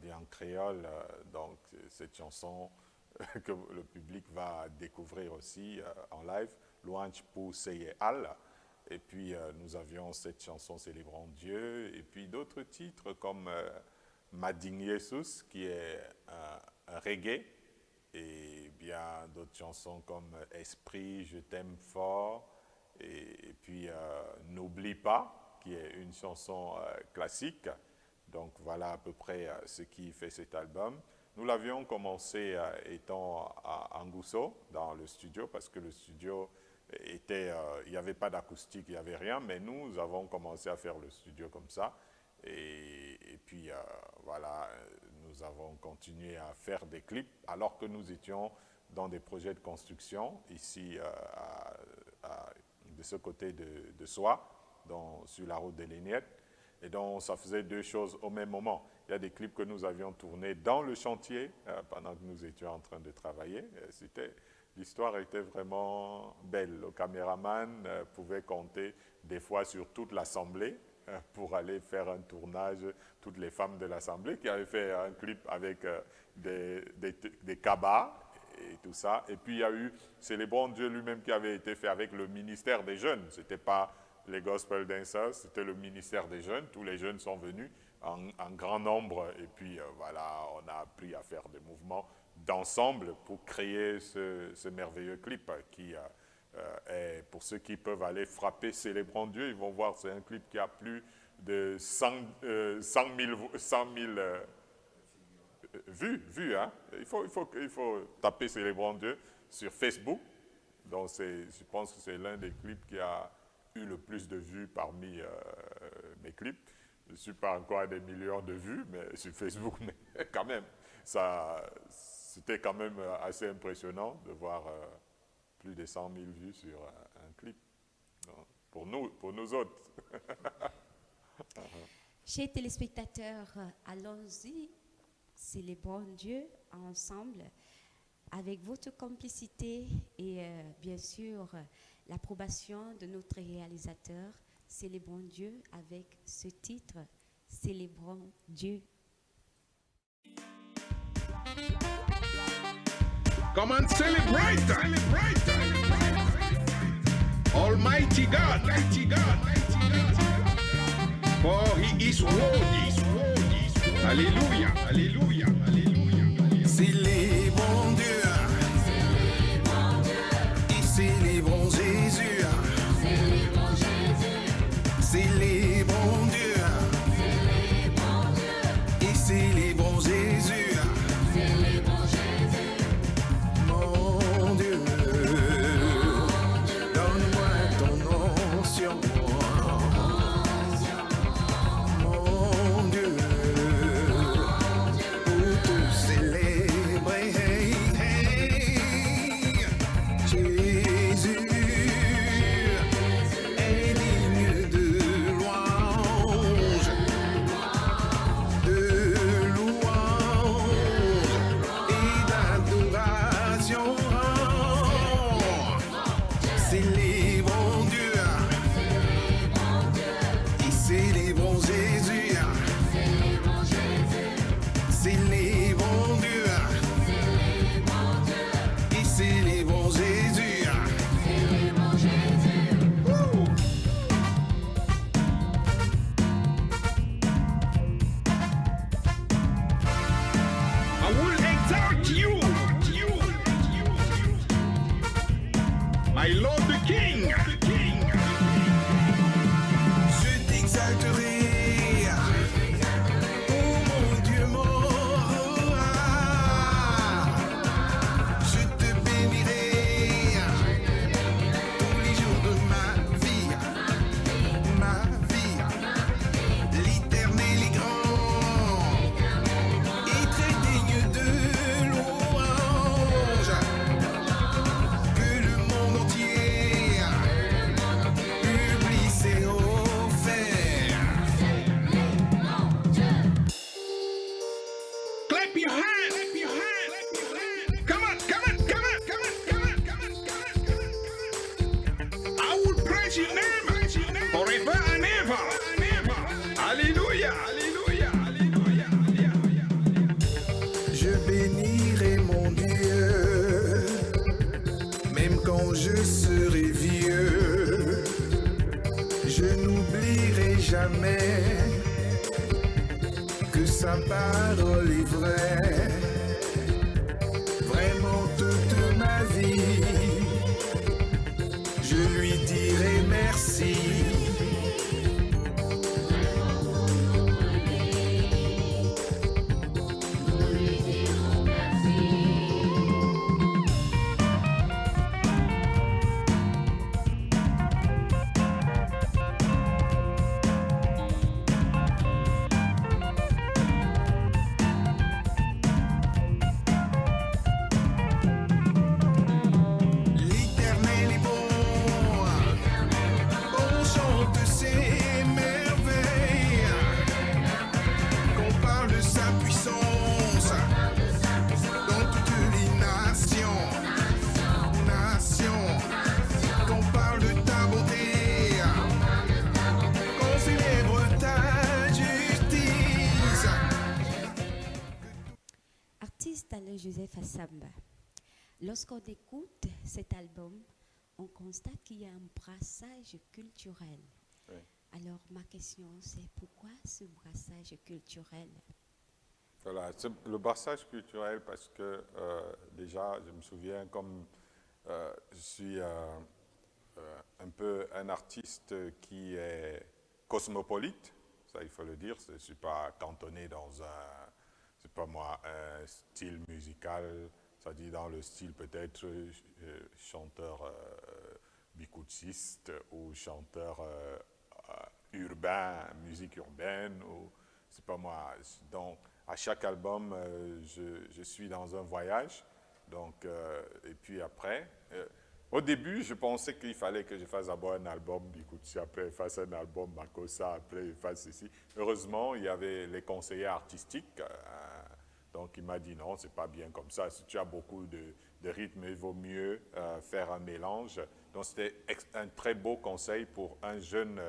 et en créole. Donc, cette chanson que le public va découvrir aussi en live, Louange pour Seye Al. Et puis, nous avions cette chanson Célébrons Dieu, et puis d'autres titres comme Mading Jesus, qui est un reggae, et bien d'autres chansons comme Esprit, Je t'aime fort, et puis N'oublie pas, qui est une chanson classique. Donc voilà à peu près ce qui fait cet album. Nous l'avions commencé étant à Angousso, dans le studio, parce que le studio était, il n'y avait pas d'acoustique, il n'y avait rien, mais nous avons commencé à faire le studio comme ça. Et puis voilà, nous avons continué à faire des clips, alors que nous étions dans des projets de construction, ici de ce côté de Soie, sur la route des Lignettes. Et donc, ça faisait deux choses au même moment. Il y a des clips que nous avions tournés dans le chantier pendant que nous étions en train de travailler. L'histoire était vraiment belle. Le caméraman pouvait compter des fois sur toute l'assemblée pour aller faire un tournage, toutes les femmes de l'assemblée qui avaient fait un clip avec des cabas et tout ça. Et puis, il y a eu Célébrons Dieu lui-même qui avait été fait avec le ministère des Jeunes. Ce n'était pas les Gospel Dancers, c'était le ministère des Jeunes. Tous les jeunes sont venus en grand nombre. Et puis, voilà, on a appris à faire des mouvements d'ensemble pour créer ce merveilleux clip qui est, pour ceux qui peuvent aller frapper Célébrons Dieu, ils vont voir, c'est un clip qui a plus de 100 000 vues. Hein? Il faut taper Célébrons Dieu sur Facebook. Donc, je pense que c'est l'un des clips qui a eu le plus de vues parmi mes clips. Je ne suis pas encore à des millions de vues mais sur Facebook, mais quand même, c'était quand même assez impressionnant de voir plus de 100 000 vues sur un clip. Donc, pour nous autres. Chers téléspectateurs, allons-y, célébrons Dieu ensemble avec votre complicité et bien sûr l'approbation de notre réalisateur. Célébrons Dieu avec ce titre, Célébrons Dieu. Come and celebrate, Almighty God, for He is worthy. Alléluia, alléluia, alléluia. Célébrons Dieu, et célébrons Jésus. Célébrons Dieu, et célébrons Jésus. Mon Dieu, donne-moi ton onction. Mon Dieu, pour te célébrer. Jésus est digne de louange, et d'adoration. Célébrons Dieu, et célébrons Jésus. Célébrons Dieu, et célébrons Jésus. I will exalt you, my Lord the King. Je t'exalterai, oh mon Dieu mon je te bénirai tous les jours de ma vie. L'Éternel est grand et très digne de louange, que le monde entier publie ses offert. Clap your hands. Come on. I will praise your name forever and ever. Hallelujah. je serai vieux, je n'oublierai jamais que sa parole est vraie. Vraiment toute ma vie, je lui dirai merci. L'Éternel est bon, on chante ses merveilles, qu'on parle de sa puissance dans toutes les nations, qu'on parle de ta beauté, qu'on célèbre ta justice. Artiste Alain Joseph Assamba. Lorsqu'on écoute cet album, on constate qu'il y a un brassage culturel. Oui. Alors ma question c'est pourquoi ce brassage culturel? Voilà, c'est le brassage culturel parce que déjà, je me souviens comme je suis un peu un artiste qui est cosmopolite, ça il faut le dire, je ne suis pas cantonné dans c'est pas moi, un style musical, c'est-à-dire dans le style peut-être chanteur bikutsiste ou chanteur urbain, musique urbaine, ou c'est pas moi. Donc, à chaque album, je suis dans un voyage. Donc, et puis après, au début, je pensais qu'il fallait que je fasse d'abord un album Bikutsi, après je fasse un album Makossa, après je fasse ceci. Heureusement, il y avait les conseillers artistiques. Donc, il m'a dit non, c'est pas bien comme ça. Si tu as beaucoup de rythmes, il vaut mieux faire un mélange. Donc, c'était un très beau conseil pour un jeune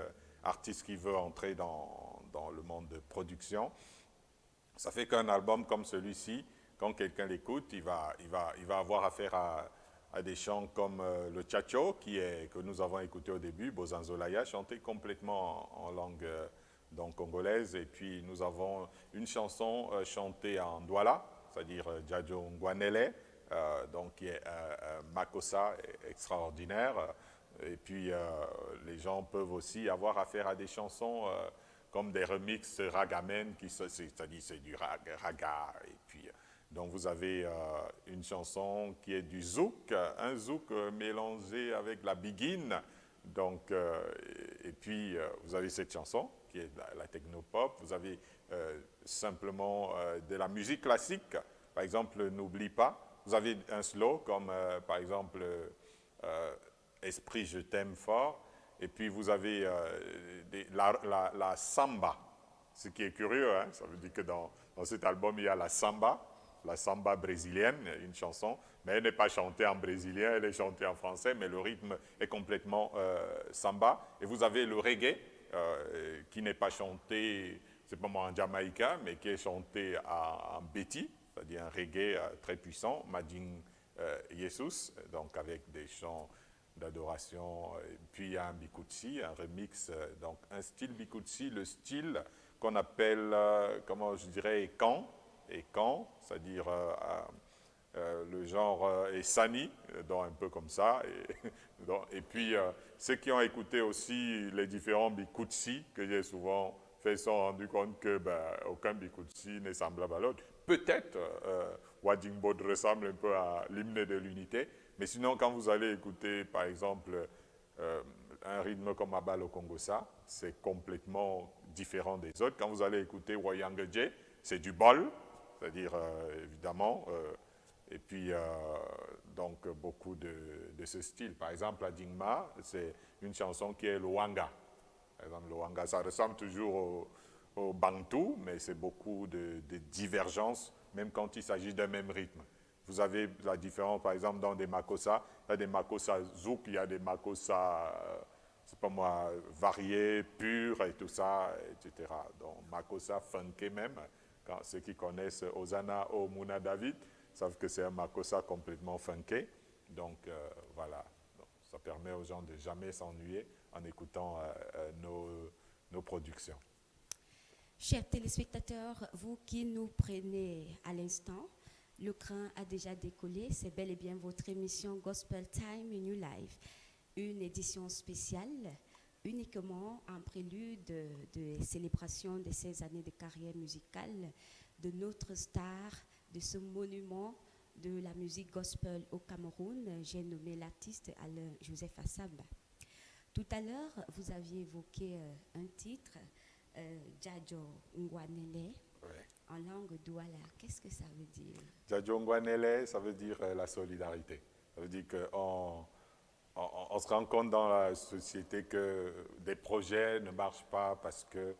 artiste qui veut entrer dans le monde de production. Ça fait qu'un album comme celui-ci, quand quelqu'un l'écoute, il va avoir affaire à des chants comme le Tchatcho, que nous avons écouté au début, Bozanzolaya, chanté complètement en langue donc congolaise. Et puis nous avons une chanson chantée en Douala, c'est-à-dire Djadjo Ngwanele, donc qui est Makossa extraordinaire. Et puis les gens peuvent aussi avoir affaire à des chansons comme des remixes ragamen, c'est-à-dire c'est du raga. Et puis, donc vous avez une chanson qui est du zouk, un zouk mélangé avec la biguine. Donc, et puis vous avez cette chanson qui est la technopop. Vous avez simplement de la musique classique, par exemple N'oublie pas. Vous avez un slow comme par exemple Esprit je t'aime fort. Et puis vous avez la samba, ce qui est curieux, hein? Ça veut dire que dans cet album il y a la samba brésilienne, une chanson, mais elle n'est pas chantée en brésilien, elle est chantée en français, mais le rythme est complètement samba. Et vous avez le reggae, qui n'est pas chanté, c'est pas moi en jamaïcain, mais qui est chanté en béti, c'est-à-dire un reggae très puissant, Mading Jesus, donc avec des chants d'adoration. Et puis il y a un bikutsi, un remix, donc un style bikutsi, le style qu'on appelle, comment je dirais, Ekan, c'est-à-dire le genre Essani, donc un peu comme ça. Et puis ceux qui ont écouté aussi les différents bikutsi que j'ai souvent fait se sont rendus compte que aucun bikutsi n'est semblable à l'autre. Peut-être Wadingbod ressemble un peu à l'hymne de l'unité, mais sinon quand vous allez écouter par exemple un rythme comme Abalo Kongosa, c'est complètement différent des autres. Quand vous allez écouter Wayangeje, c'est du bol, c'est-à-dire évidemment, et puis donc beaucoup de ce style. Par exemple, à Dingma, c'est une chanson qui est le Wanga. Par exemple, le Wanga, ça ressemble toujours au Bantou, mais c'est beaucoup de divergences, même quand il s'agit d'un même rythme. Vous avez la différence, par exemple, dans des makossa. Il y a des makossa zouk, il y a des makossa, c'est pas moi, variés, purs et tout ça, etc. Donc, makossa funké même. Quand ceux qui connaissent Ozana Omuna David savent que c'est un makossa complètement funké. Donc, voilà. Donc, permet aux gens de jamais s'ennuyer en écoutant nos productions. Chers téléspectateurs, vous qui nous prenez à l'instant, le train a déjà décollé. C'est bel et bien votre émission Gospel Time New Life, une édition spéciale uniquement en prélude de célébration de 16 années de carrière musicale de notre star, de ce monument de la musique gospel au Cameroun. J'ai nommé l'artiste Alain Joseph Assamba. Tout à l'heure, vous aviez évoqué un titre, Djadjo Ngwanele, en langue douala. Qu'est-ce que ça veut dire? Djadjo Ngwanele, ça veut dire la solidarité. Ça veut dire qu'on se rend compte dans la société que des projets ne marchent pas parce que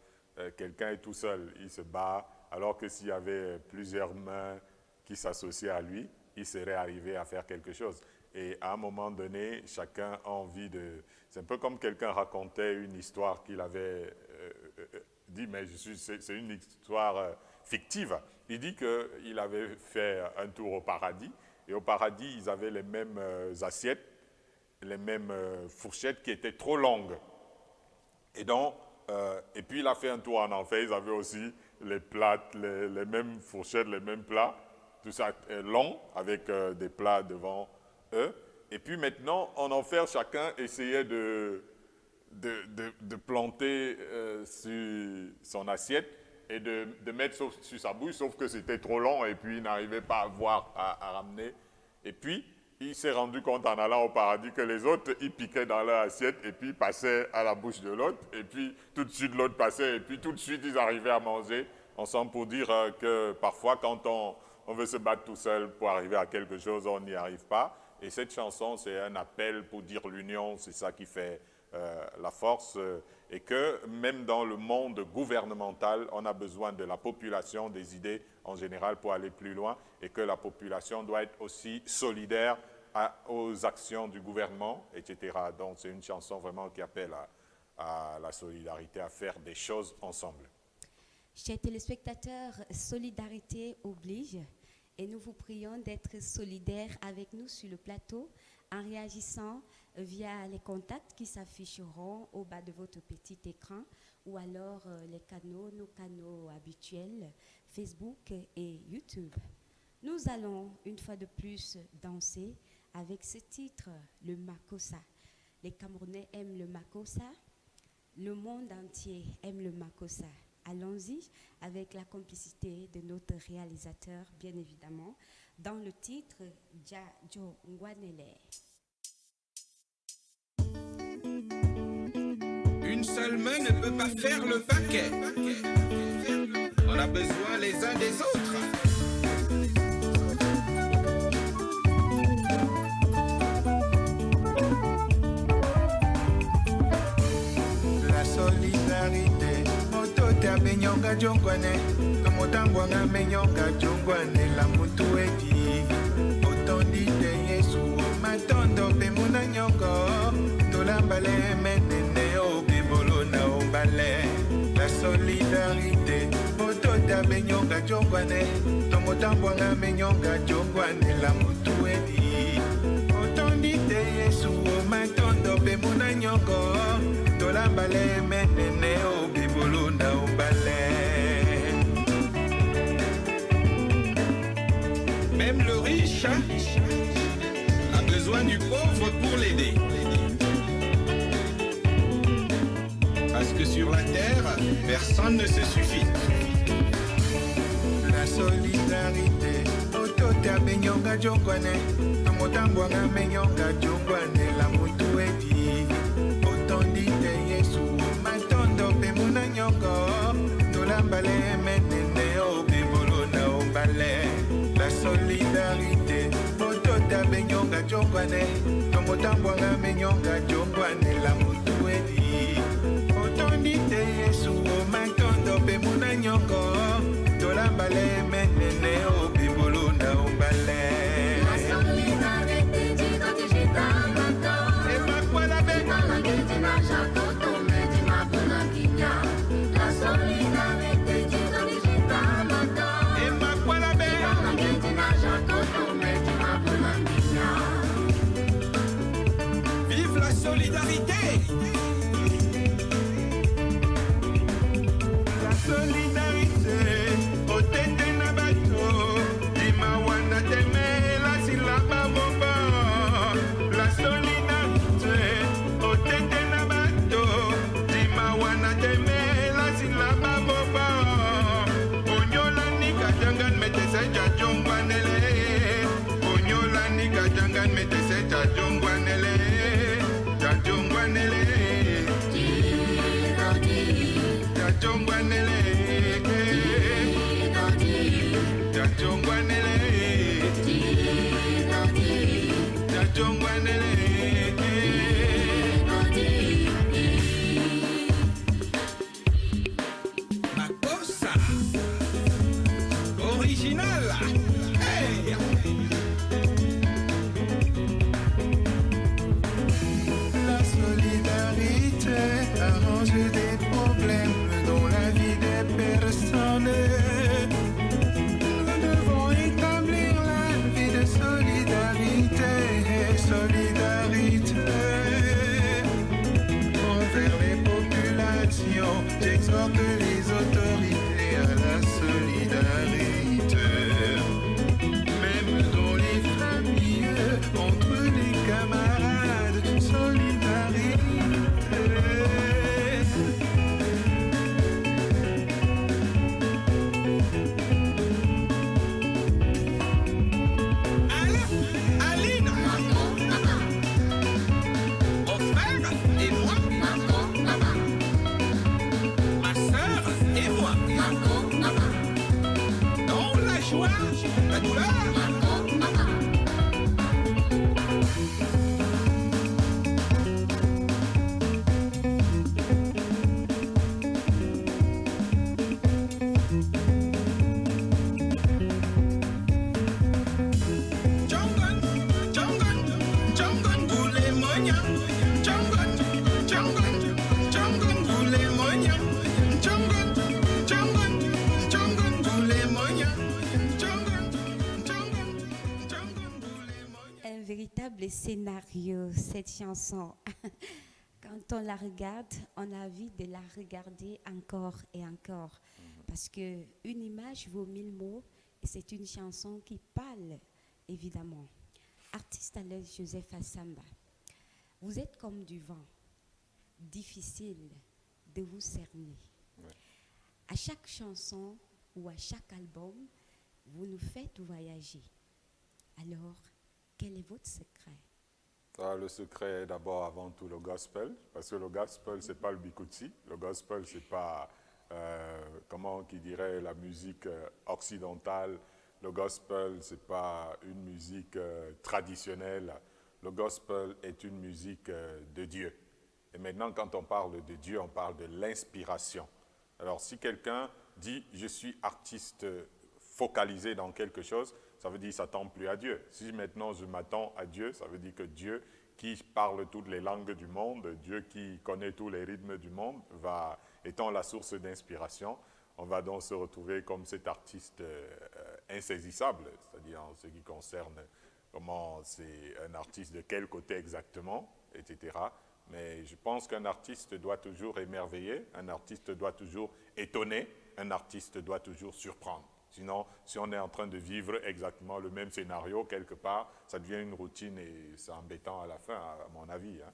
quelqu'un est tout seul, il se bat, alors que s'il y avait plusieurs mains qui s'associaient à lui, il serait arrivé à faire quelque chose. Et à un moment donné, chacun a envie de... C'est un peu comme quelqu'un racontait une histoire qu'il avait dit, mais c'est une histoire fictive. Il dit qu'il avait fait un tour au paradis, et au paradis, ils avaient les mêmes assiettes, les mêmes fourchettes qui étaient trop longues. Et donc, et puis il a fait un tour en enfer, ils avaient aussi les plats, les mêmes fourchettes, les mêmes plats, tout ça long, avec des plats devant eux. Et puis maintenant, en enfer, chacun essayait de planter sur son assiette et de mettre sur sa bouche, sauf que c'était trop long et puis il n'arrivait pas à ramener. Et puis, il s'est rendu compte en allant au paradis que les autres, ils piquaient dans leur assiette et puis passaient à la bouche de l'autre. Et puis, tout de suite, l'autre passait et puis tout de suite, ils arrivaient à manger ensemble pour dire que parfois, quand on veut se battre tout seul pour arriver à quelque chose, on n'y arrive pas. Et cette chanson, c'est un appel pour dire l'union, c'est ça qui fait la force. Et que même dans le monde gouvernemental, on a besoin de la population, des idées en général pour aller plus loin. Et que la population doit être aussi solidaire aux actions du gouvernement, etc. Donc c'est une chanson vraiment qui appelle à la solidarité, à faire des choses ensemble. Chers téléspectateurs, solidarité oblige. Et nous vous prions d'être solidaires avec nous sur le plateau en réagissant via les contacts qui s'afficheront au bas de votre petit écran ou alors nos canaux habituels, Facebook et YouTube. Nous allons une fois de plus danser avec ce titre, le Makossa. Les Camerounais aiment le Makossa, le monde entier aime le Makossa. Allons-y avec la complicité de notre réalisateur, bien évidemment, dans le titre Djadjo Ngwanele. Une seule main ne peut pas faire le paquet. On a besoin les uns des autres. La solidarité, motota benyonga jongwane, kamotambwanga menyonga jongwane la mutuedi. Otondi de Yesu, matondo be munanyongo, tolambale menene o bibolo na obale. La solidarité, motota benyonga jongwane, tomotambwanga menyonga jongwane la mutuedi. Otondi de Yesu, matondo be munanyongo, tolambale menene o bibolo na obale. Même le riche a besoin du pauvre pour l'aider. Parce que sur la terre, personne ne se suffit. La solidarité, otota benyonga jongwane, tomotambwanga menyonga jongwane la mutuedi. Otondi de Yesu, matondo pe munanyongo, tolambale menene o bibolo na obale. La solidarité, motota benyonga jongwane, tomotambwanga menyonga jongwane la mutuedi. Otondi te Yesu, matondo pe munanyongo, tolambale menene o bibolo na obale. La solidarité dit quand tu t'abattends. Et ma quoi la bête? La solidarité dit quand tu t'abattants. Et ma quoi la bête? Vive solidarité. La solidarité, au tete na bato, dimawana teme la silaba boba. La solidarité, au tete na bato, dimawana teme la silaba boba. Onyola ni kajangan metese jajongwanele. Onyola ni kajangan metese jajongwanele. Jajongwanele. Jajongwanele. Jajongwanele. Jajongwanele. Makossa original. Hey! La solidarité arrange des problèmes dans la vie des personnes. Nous devons établir la vie de solidarité. Solidarité envers les populations. J'exhorte les autorités à la solidarité. Même dans les familles, entre les camarades, solidarité. Aline, mon frère et moi, ma soeur et moi, dans la joie, la douleur. Jongon, jongon, jongon, goulé moyen. Jongon, jongon, jongon, goulé moyen. Jongon, jongon, jongon, goulé moyen. Jongon, jongon, jongon, goulé moyen. Un véritable scénario, cette chanson. Quand on la regarde, on a envie de la regarder encore et encore. Parce qu'une image vaut 1000 mots et c'est une chanson qui parle, évidemment. Artiste Alain Joseph Assamba, vous êtes comme du vent, difficile de vous cerner. Ouais. À chaque chanson ou à chaque album, vous nous faites voyager. Alors, quel est votre secret? Le secret est d'abord avant tout le gospel, parce que le gospel, c'est pas le bikutsi. Le gospel, c'est pas, comment qui dirait, la musique occidentale. Le gospel, c'est pas une musique traditionnelle. Le gospel est une musique de Dieu. Et maintenant, quand on parle de Dieu, on parle de l'inspiration. Alors, si quelqu'un dit « je suis artiste focalisé dans quelque chose », ça veut dire qu'il ne s'attend plus à Dieu. Si maintenant je m'attends à Dieu, ça veut dire que Dieu qui parle toutes les langues du monde, Dieu qui connaît tous les rythmes du monde, étant la source d'inspiration, on va donc se retrouver comme cet artiste insaisissable, c'est-à-dire en ce qui concerne comment c'est un artiste de quel côté exactement, etc. Mais je pense qu'un artiste doit toujours émerveiller, un artiste doit toujours étonner, un artiste doit toujours surprendre. Sinon, si on est en train de vivre exactement le même scénario quelque part, ça devient une routine et c'est embêtant à la fin, à mon avis. Hein.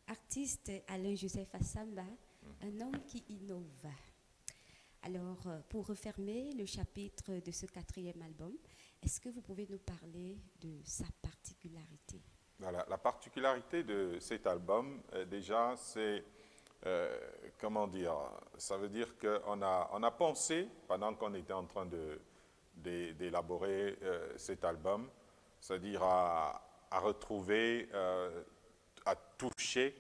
Artiste Alain Joseph Assamba, un homme qui innove. Alors, pour refermer le chapitre de ce 4e album, est-ce que vous pouvez nous parler de sa particularité? Voilà, la particularité de cet album, déjà, c'est, comment dire, ça veut dire qu'on a pensé, pendant qu'on était en train d'élaborer cet album, c'est-à-dire à retrouver, à toucher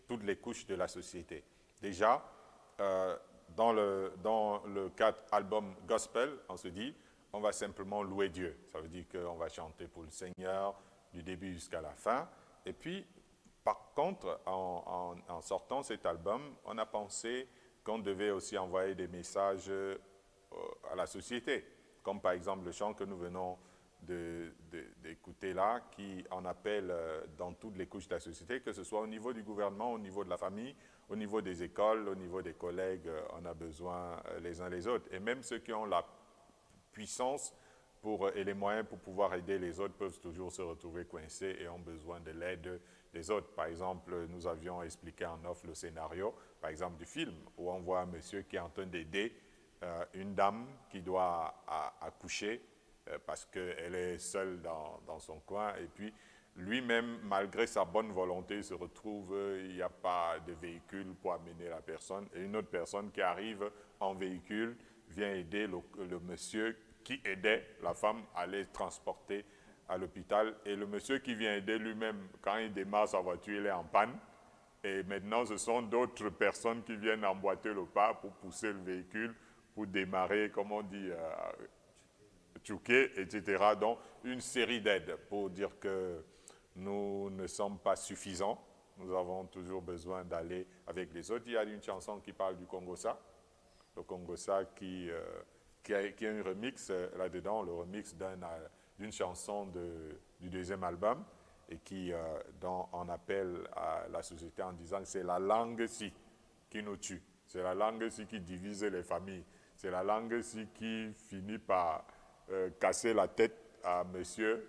toutes les couches de la société. Déjà, dans le cadre album gospel, on se dit, on va simplement louer Dieu. Ça veut dire qu'on va chanter pour le Seigneur, du début jusqu'à la fin. Et puis, par contre, en sortant cet album, on a pensé qu'on devait aussi envoyer des messages à la société, comme par exemple le chant que nous venons d'écouter là, qui en appelle dans toutes les couches de la société, que ce soit au niveau du gouvernement, au niveau de la famille, au niveau des écoles, au niveau des collègues, on a besoin les uns les autres. Et même ceux qui ont la puissance et les moyens pour pouvoir aider les autres peuvent toujours se retrouver coincés et ont besoin de l'aide des autres. Par exemple, nous avions expliqué en off le scénario, par exemple du film, où on voit un monsieur qui est en train d'aider une dame qui doit accoucher parce qu'elle est seule dans son coin, et puis lui-même, malgré sa bonne volonté, se retrouve, il n'y a pas de véhicule pour amener la personne, et une autre personne qui arrive en véhicule vient aider le monsieur qui aidait la femme à les transporter à l'hôpital, et le monsieur qui vient aider lui-même, quand il démarre sa voiture, il est en panne, et maintenant ce sont d'autres personnes qui viennent emboîter le pas pour pousser le véhicule, pour démarrer, comme on dit, tchouquer, etc. Donc une série d'aides pour dire que nous ne sommes pas suffisants, nous avons toujours besoin d'aller avec les autres. Il y a une chanson qui parle du Congossa, le Congossa qui a un remix là-dedans, le remix d'une chanson du deuxième album, et qui en appelle à la société en disant que c'est la langue-ci qui nous tue, c'est la langue-ci qui divise les familles, c'est la langue-ci qui finit par casser la tête à monsieur,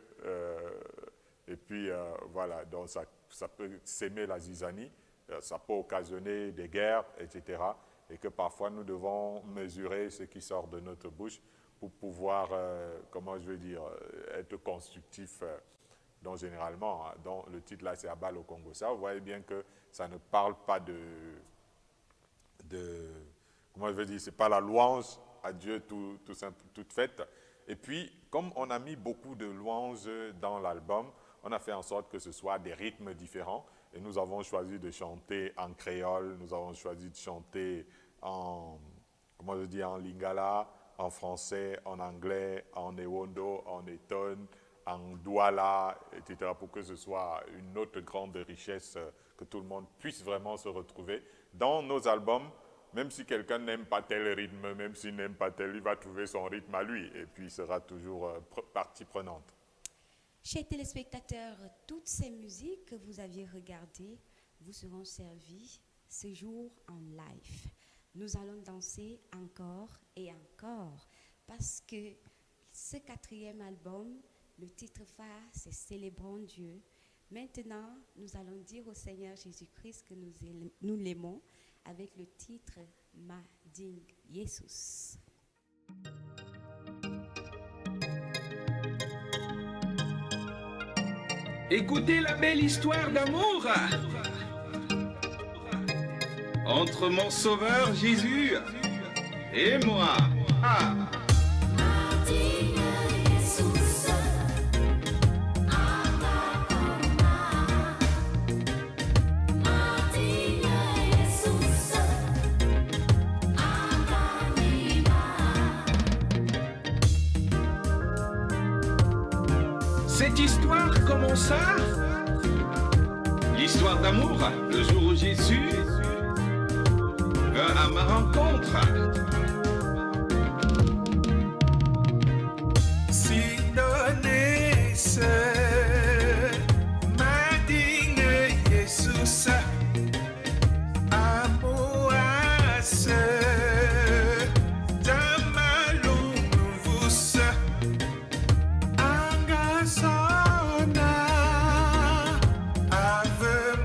et puis voilà, donc ça peut s'aimer la zizanie, ça peut occasionner des guerres, etc., et que parfois nous devons mesurer ce qui sort de notre bouche pour pouvoir, comment je veux dire, être constructif. Donc généralement, donc le titre là c'est Abal au Congo. Ça, vous voyez bien que ça ne parle pas comment je veux dire, c'est pas la louange à Dieu toute faite. Et puis, comme on a mis beaucoup de louanges dans l'album, on a fait en sorte que ce soit des rythmes différents. Et nous avons choisi de chanter en créole, nous avons choisi de chanter en lingala, en français, en anglais, en ewondo, en eton, en douala, etc., pour que ce soit une autre grande richesse, que tout le monde puisse vraiment se retrouver. Dans nos albums, même si quelqu'un n'aime pas tel rythme, même s'il n'aime pas tel, il va trouver son rythme à lui, et puis il sera toujours partie prenante. Chers téléspectateurs, toutes ces musiques que vous aviez regardées vous seront servies ce jour en live. Nous allons danser encore et encore, parce que ce 4e album, le titre phare, c'est Célébrons Dieu. Maintenant, nous allons dire au Seigneur Jésus-Christ que nous l'aimons avec le titre Mading Jesus. Écoutez la belle histoire d'amour entre mon sauveur Jésus et moi. Ah. Cette histoire commença, l'histoire d'amour, le jour où Jésus vint à ma rencontre. Si donnes Mading Jesus amoas damalumvus angasona avemebu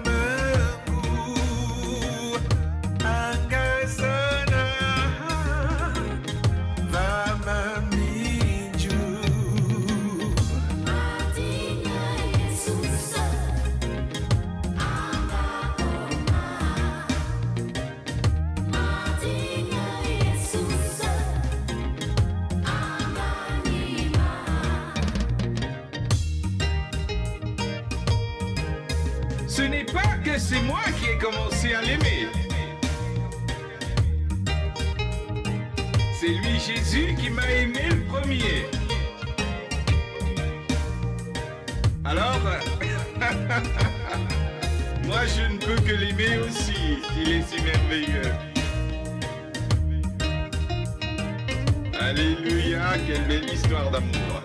angazana vamamiju Ce n'est pas que c'est moi qui ai commencé à l'aimer. C'est lui, Jésus, qui m'a aimé le premier. Alors, moi je ne peux que l'aimer aussi, il est si merveilleux. Alléluia, quelle belle histoire d'amour.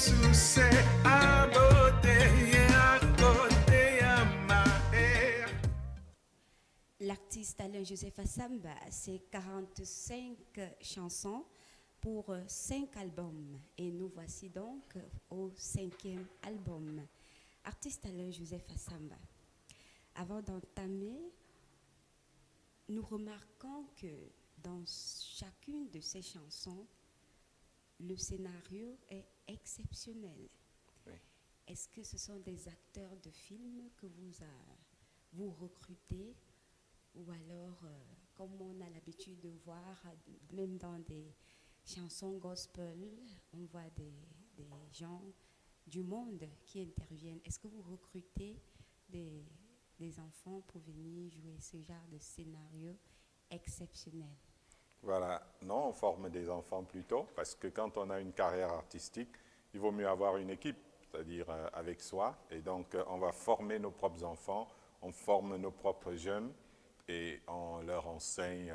sous ses beauté à côté à ma haie. L'artiste Alain Joseph Assamba, c'est 45 chansons pour 5 albums. Et nous voici donc au 5e album. Artiste Alain Joseph Assamba. Avant d'entamer, nous remarquons que dans chacune de ces chansons, le scénario est exceptionnel. Oui. Est-ce que ce sont des acteurs de films que vous recrutez ou alors, comme on a l'habitude de voir, même dans des chansons gospel, on voit des gens du monde qui interviennent. Est-ce que vous recrutez des enfants pour venir jouer ce genre de scénario exceptionnel? Voilà, non, on forme des enfants plutôt, parce que quand on a une carrière artistique, il vaut mieux avoir une équipe, c'est-à-dire avec soi. Et donc, on va former nos propres enfants, on forme nos propres jeunes et on leur enseigne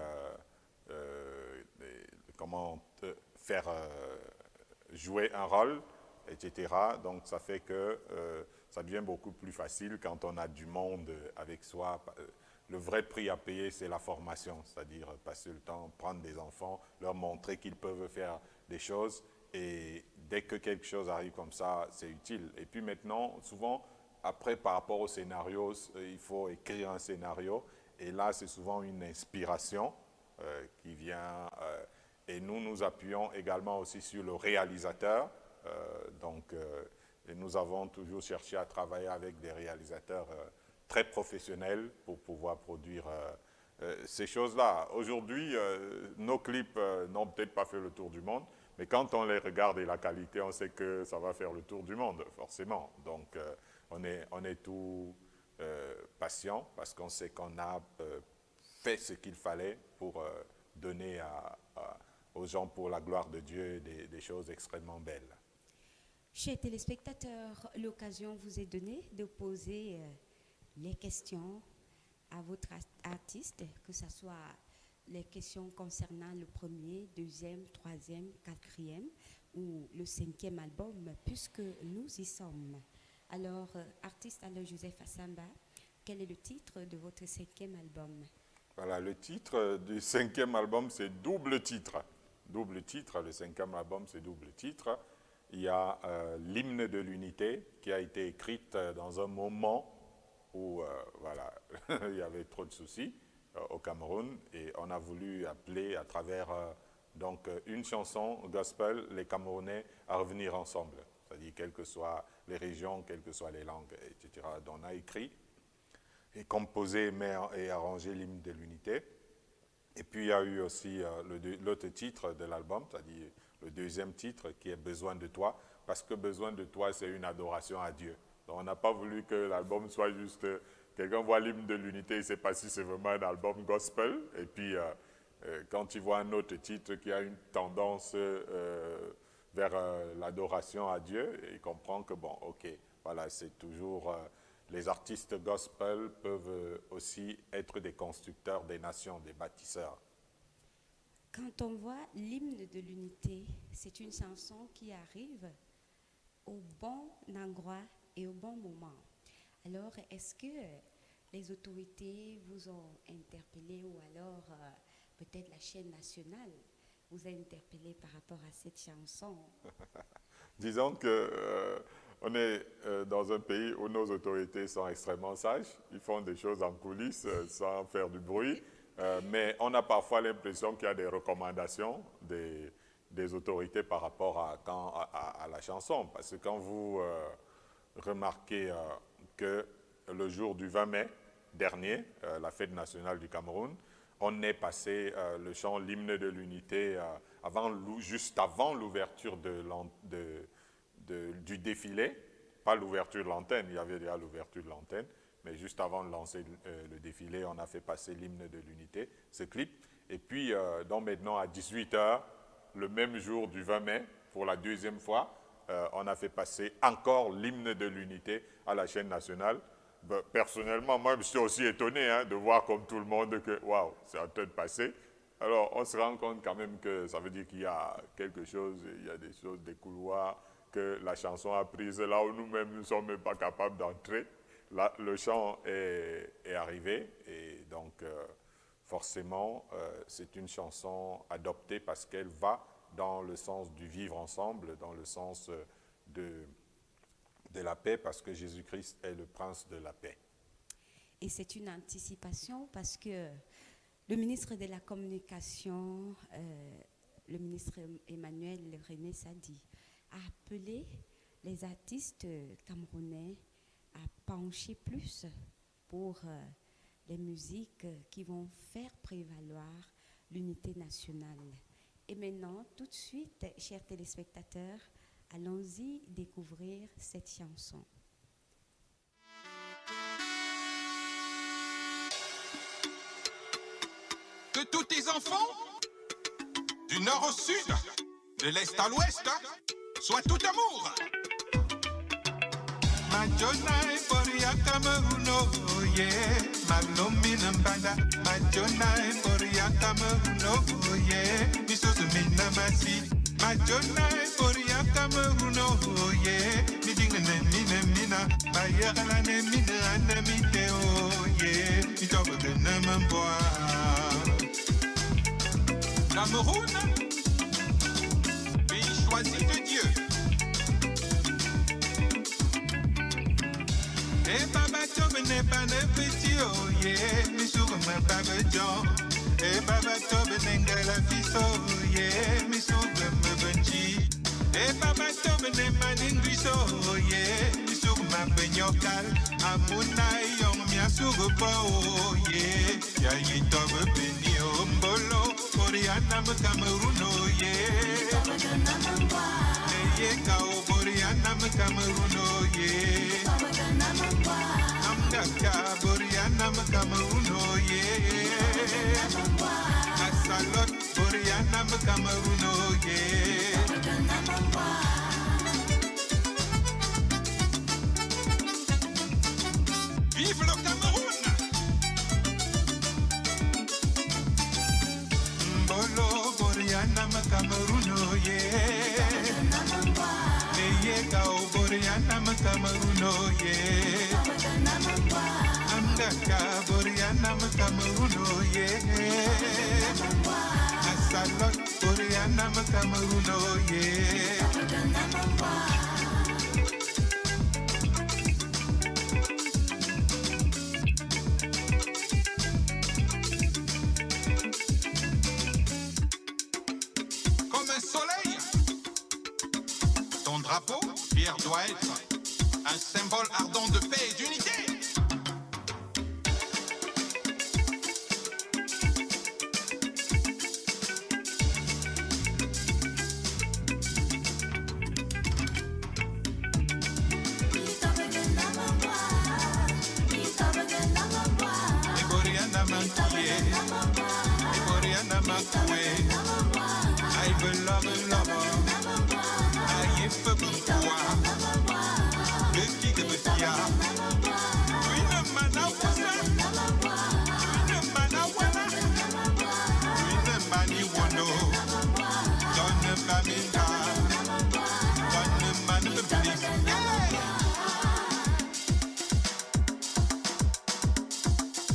comment faire jouer un rôle, etc. Donc, ça fait que ça devient beaucoup plus facile quand on a du monde avec soi. Le vrai prix à payer, c'est la formation, c'est-à-dire passer le temps, prendre des enfants, leur montrer qu'ils peuvent faire des choses et dès que quelque chose arrive comme ça, c'est utile. Et puis maintenant, souvent, après, par rapport au scénario, il faut écrire un scénario et là, c'est souvent une inspiration qui vient et nous nous appuyons également aussi sur le réalisateur. Et nous avons toujours cherché à travailler avec des réalisateurs très professionnels pour pouvoir produire ces choses-là. Aujourd'hui, nos clips n'ont peut-être pas fait le tour du monde, mais quand on les regarde et la qualité, on sait que ça va faire le tour du monde, forcément. Donc, on est tout patient parce qu'on sait qu'on a fait ce qu'il fallait pour donner aux gens, pour la gloire de Dieu, des choses extrêmement belles. Chers téléspectateurs, l'occasion vous est donnée de poser les questions à votre artiste, que ce soit les questions concernant le premier, deuxième, troisième, quatrième ou le 5e album, puisque nous y sommes. Alors, artiste Alain Joseph Assamba, quel est le titre de votre 5e album? Voilà, le titre du 5e album, c'est Double Titre. Double Titre, le 5e album, c'est Double Titre. Il y a l'hymne de l'unité qui a été écrite dans un moment où voilà, il y avait trop de soucis au Cameroun et on a voulu appeler à travers donc une chanson gospel les Camerounais à revenir ensemble, c'est-à-dire quelles que soient les régions, quelles que soient les langues, etc. Donc on a écrit et composé et arrangé l'hymne de l'unité. Et puis il y a eu aussi l'autre titre de l'album, c'est-à-dire le deuxième titre qui est Besoin de toi, parce que Besoin de toi, c'est une adoration à Dieu. Donc on n'a pas voulu que l'album soit juste, quelqu'un voit l'hymne de l'unité, il ne sait pas si c'est vraiment un album gospel, et puis quand il voit un autre titre qui a une tendance vers l'adoration à Dieu, il comprend que bon, ok, voilà, c'est toujours... les artistes gospel peuvent aussi être des constructeurs des nations, des bâtisseurs. Quand on voit l'hymne de l'unité, c'est une chanson qui arrive au bon endroit et au bon moment. Alors, est-ce que les autorités vous ont interpellé ou alors peut-être la chaîne nationale vous a interpellé par rapport à cette chanson? Disons que on est dans un pays où nos autorités sont extrêmement sages. Ils font des choses en coulisses sans faire du bruit. Mais on a parfois l'impression qu'il y a des recommandations des autorités par rapport à la chanson. Parce que quand vous remarquez que le jour du 20 mai dernier, la fête nationale du Cameroun, on est passé le chant l'hymne de l'unité juste avant l'ouverture du défilé, pas l'ouverture de l'antenne, il y avait déjà l'ouverture de l'antenne, mais juste avant de lancer le défilé, on a fait passer l'hymne de l'unité, ce clip. Et puis, donc maintenant à 18h, le même jour du 20 mai, pour la deuxième fois, on a fait passer encore l'hymne de l'unité à la chaîne nationale. Ben, personnellement, moi, je suis aussi étonné de voir comme tout le monde que, waouh, c'est en train de passer. Alors, on se rend compte quand même que ça veut dire qu'il y a quelque chose, il y a des choses, des couloirs, que la chanson a prise là où nous-mêmes nous ne sommes même pas capables d'entrer. Là, le chant est arrivé et donc forcément c'est une chanson adoptée parce qu'elle va dans le sens du vivre ensemble, dans le sens de la paix, parce que Jésus-Christ est le prince de la paix. Et c'est une anticipation parce que le ministre de la Communication, le ministre Emmanuel René Sadi, a appelé les artistes camerounais à pencher plus pour les musiques qui vont faire prévaloir l'unité nationale. Et maintenant, tout de suite, chers téléspectateurs, allons-y découvrir cette chanson. Que tous tes enfants, du nord au sud, de l'est à l'ouest, soient tout amour. Majonai Boria Cameruno, yeah, Maglomina Mbada, Majonai Boria Cameruno, yeah, Misusu Minamasi, Majonai Boria Cameruno, yeah, Midingane Mina, Bayagalane Mina Anamite, oh, yeah, Mitoba de Namamboa. Cameroun, pays choisi de Dieu. Et Baba Tobe n'est pas le petit, oh yeah, mais sur ma Baba John. Et Baba Tobe n'est la fille, oh yeah, mais sur ma Benji. Et Baba Tobe n'est pas l'Ingris, oh yeah, mais sur ma Benyokal. Amuna yong mia sur oh yeah, ya yi Tobe Beni oh mbolo, Oriana me Cameroun, oh yeah. Eye kao Oriana me Cameroun, oh yeah. Amdaka Boriana me Cameroun, oh yeah. Asalot Boriana me Cameroun, oh yeah. Vive le Cameroun! Mbolo Boriana me Cameroun, oh yeah. Eye kao Boriana me Cameroun, oh yeah. Amdaka Boriana me Cameroun, oh yeah. Asalot Boriana me Cameroun, oh yeah. Comme un soleil, ton drapeau, Pierre, doit être un symbole ardent de paix et d'unité. Eboriana Mankouye, Eboriana Mankouye, I will love a lover, I if a boua, le qui de Betia, une manawasa, une manawala, une maniwano, donne baminda, donne manublis.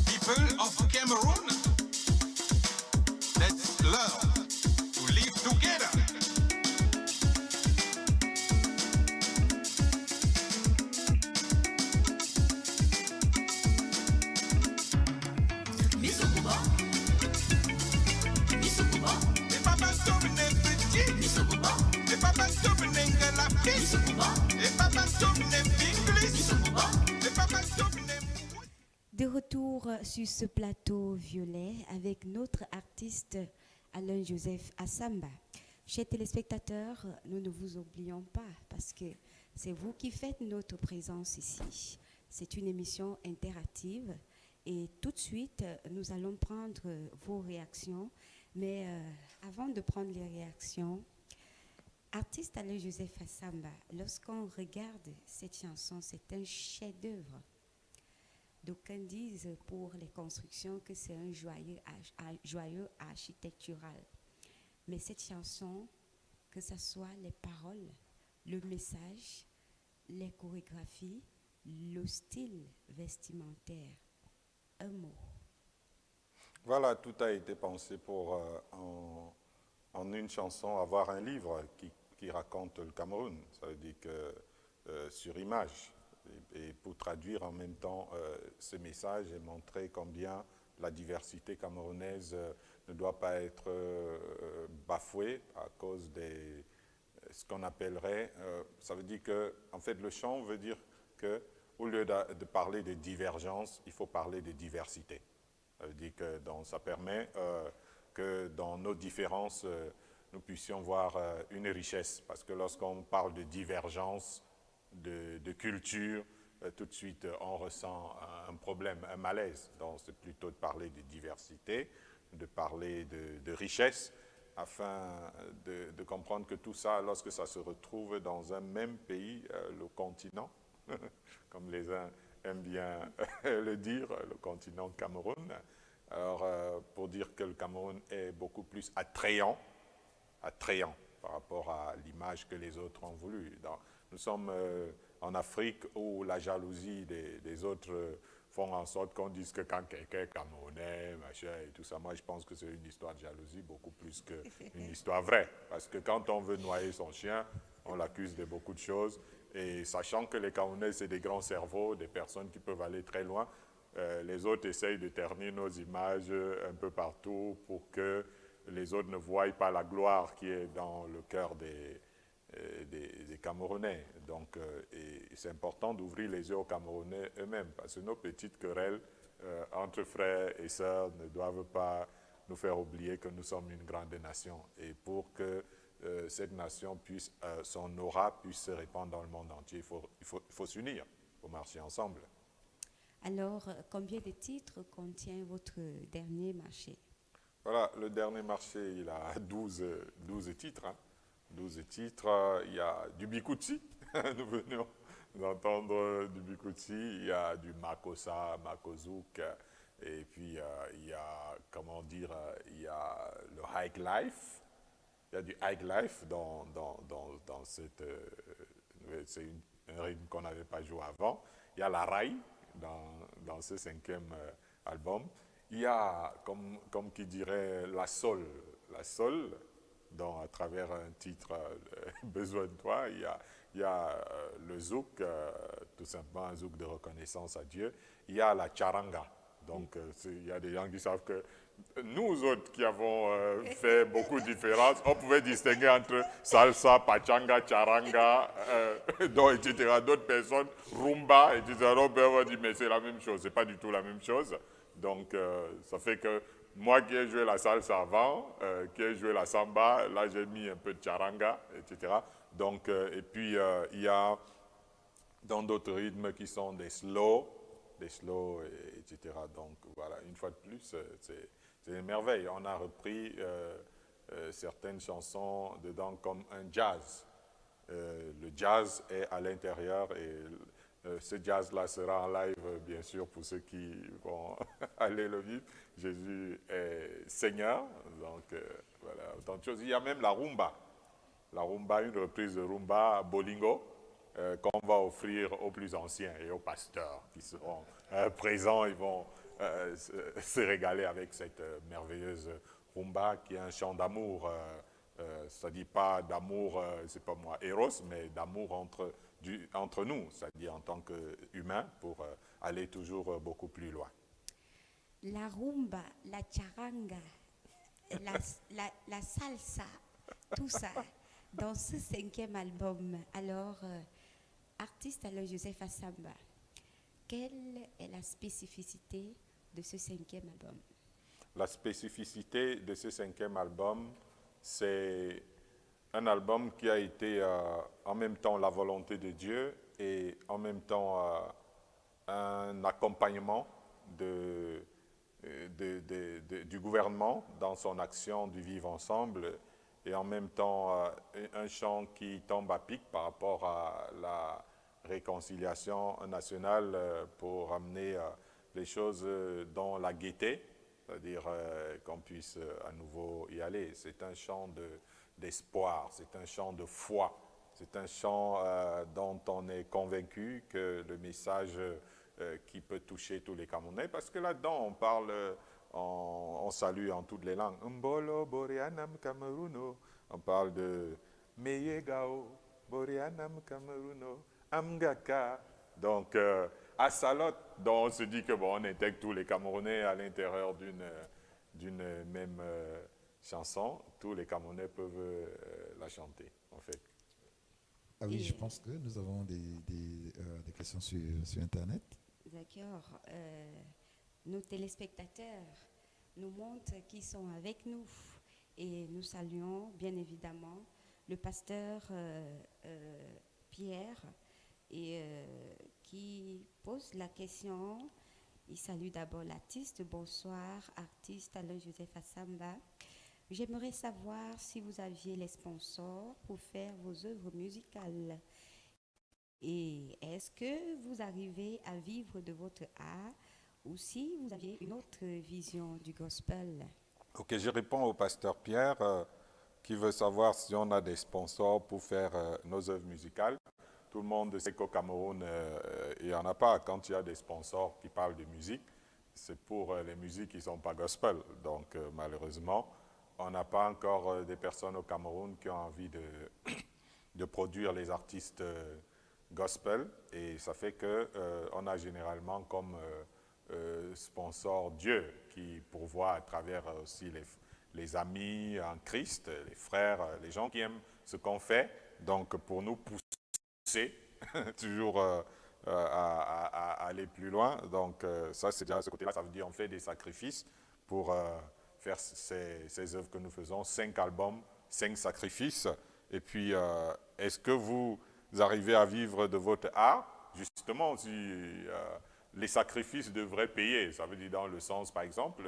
People of Cameroon, let's learn to live together. Les papas tombent les petits, les papas tombent les galapis, les papas tombent les pinglis, les papas tombent les... De retour sur ce plateau violet avec notre artiste Alain-Joseph Assamba. Chers téléspectateurs, nous ne vous oublions pas parce que c'est vous qui faites notre présence ici. C'est une émission interactive et tout de suite, nous allons prendre vos réactions. Mais avant de prendre les réactions, artiste Alain-Joseph Assamba, lorsqu'on regarde cette chanson, c'est un chef-d'œuvre. D'aucuns disent pour les constructions que c'est un joyeux architectural. Mais cette chanson, que ce soit les paroles le message, les chorégraphies, le style vestimentaire. Un mot. Voilà, tout a été pensé pour, en une chanson, avoir un livre qui raconte le Cameroun. Ça veut dire que sur image. Et pour traduire en même temps ce message et montrer combien la diversité camerounaise ne doit pas être bafouée à cause de ce qu'on appellerait, ça veut dire que, en fait, le chant veut dire que, au lieu de parler de divergence, il faut parler de diversité. Ça veut dire que ça permet que dans nos différences, nous puissions voir une richesse. Parce que lorsqu'on parle de divergence, de culture, tout de suite on ressent un problème, un malaise. Donc c'est plutôt de parler de diversité, de parler de richesse, afin de comprendre que tout ça, lorsque ça se retrouve dans un même pays, le continent, comme les uns aiment bien le dire, le continent Cameroun. Alors, pour dire que le Cameroun est beaucoup plus attrayant par rapport à l'image que les autres ont voulu. Donc, nous sommes en Afrique où la jalousie des autres font en sorte qu'on dise que quand quelqu'un est camerounais, machin et tout ça, moi je pense que c'est une histoire de jalousie beaucoup plus qu'une histoire vraie. Parce que quand on veut noyer son chien, on l'accuse de beaucoup de choses. Et sachant que les Camerounais, c'est des grands cerveaux, des personnes qui peuvent aller très loin, les autres essayent de ternir nos images un peu partout pour que les autres ne voient pas la gloire qui est dans le cœur des Camerounais. Donc, et c'est important d'ouvrir les yeux aux Camerounais eux-mêmes, parce que nos petites querelles entre frères et sœurs ne doivent pas nous faire oublier que nous sommes une grande nation. Et pour que cette nation puisse, son aura puisse se répandre dans le monde entier, il faut s'unir, il faut marcher ensemble. Alors, combien de titres contient votre dernier marché? Voilà, le dernier marché, il a 12 titres. Hein. 12 titres, il y a du Bikutsi, nous venons d'entendre du Bikutsi, il y a du Makossa, Makozouk, et puis il y a, comment dire, il y a le High Life. Il y a du high life dans cette... c'est un rythme qu'on n'avait pas joué avant. Il y a la raï dans ce 5e album. Il y a, comme qui dirait, la soul, à travers un titre, Besoin de toi. Il y a le zouk, tout simplement un zouk de reconnaissance à Dieu. Il y a la charanga. Donc, il y a des gens qui savent que nous autres qui avons fait beaucoup de différences, on pouvait distinguer entre salsa, pachanga, charanga, etc. D'autres personnes, rumba, etc. On peut dire, mais c'est la même chose. C'est pas du tout la même chose. Donc, ça fait que moi qui ai joué la salsa avant, qui ai joué la samba, là j'ai mis un peu de charanga, etc. Donc, et puis, il y a dans d'autres rythmes qui sont des slow, etc. Donc voilà, une fois de plus, c'est une merveille. On a repris certaines chansons dedans comme un jazz. Le jazz est à l'intérieur et ce jazz-là sera en live, bien sûr, pour ceux qui vont aller le vivre. Jésus est Seigneur, donc voilà, autant de choses. Il y a même la rumba. La rumba, une reprise de rumba bolingo, qu'on va offrir aux plus anciens et aux pasteurs qui seront présents. Ils vont se régaler avec cette merveilleuse rumba qui est un chant d'amour. Ça ne dit pas d'amour, c'est pas moi, Eros, mais d'amour entre nous, c'est-à-dire en tant qu'humains pour aller toujours beaucoup plus loin. La rumba, la charanga, la salsa, tout ça, dans ce 5e album. Alors, artiste alors Joseph Assamba, quelle est la spécificité de ce 5e album? La spécificité de ce 5e album, c'est un album qui a été en même temps la volonté de Dieu et en même temps un accompagnement du gouvernement dans son action du vivre ensemble et en même temps un chant qui tombe à pic par rapport à la réconciliation nationale pour amener les choses dans la gaieté, c'est-à-dire qu'on puisse à nouveau y aller. C'est un chant d'espoir, c'est un chant de foi, C'est un chant dont on est convaincu que le message qui peut toucher tous les Camerounais, parce que là-dedans, on parle, on salue en toutes les langues. Mbolo, Boreanam, Camerouno. On parle de Meyegao, Boreanam, Camerouno, Amgaka. Donc, à Salot, dont on se dit que bon, on intègre tous les Camerounais à l'intérieur d'une même chanson. Tous les Camerounais peuvent la chanter, en fait. Ah oui, je pense que nous avons des questions sur Internet. D'accord. Nos téléspectateurs nous montrent qu'ils sont avec nous et nous saluons bien évidemment le pasteur Pierre et qui pose la question. Il salue d'abord l'artiste. Bonsoir, artiste Alain Joseph Assamba. J'aimerais savoir si vous aviez les sponsors pour faire vos œuvres musicales. Et est-ce que vous arrivez à vivre de votre art ou si vous aviez une autre vision du gospel? Ok, je réponds au pasteur Pierre qui veut savoir si on a des sponsors pour faire nos œuvres musicales. Tout le monde sait qu'au Cameroun, il n'y en a pas. Quand il y a des sponsors qui parlent de musique, c'est pour les musiques qui ne sont pas gospel. Donc malheureusement, on n'a pas encore des personnes au Cameroun qui ont envie de produire les artistes gospel. Et ça fait qu'on a généralement comme sponsor Dieu qui pourvoit à travers aussi les amis en Christ, les frères, les gens qui aiment ce qu'on fait. Donc pour nous pousser toujours à aller plus loin. Donc ça c'est déjà ce côté-là, ça veut dire on fait des sacrifices pour faire ces œuvres que nous faisons, 5 albums, 5 sacrifices. Et puis, est-ce que vous arrivez à vivre de votre art? Justement, si les sacrifices devraient payer, ça veut dire dans le sens, par exemple,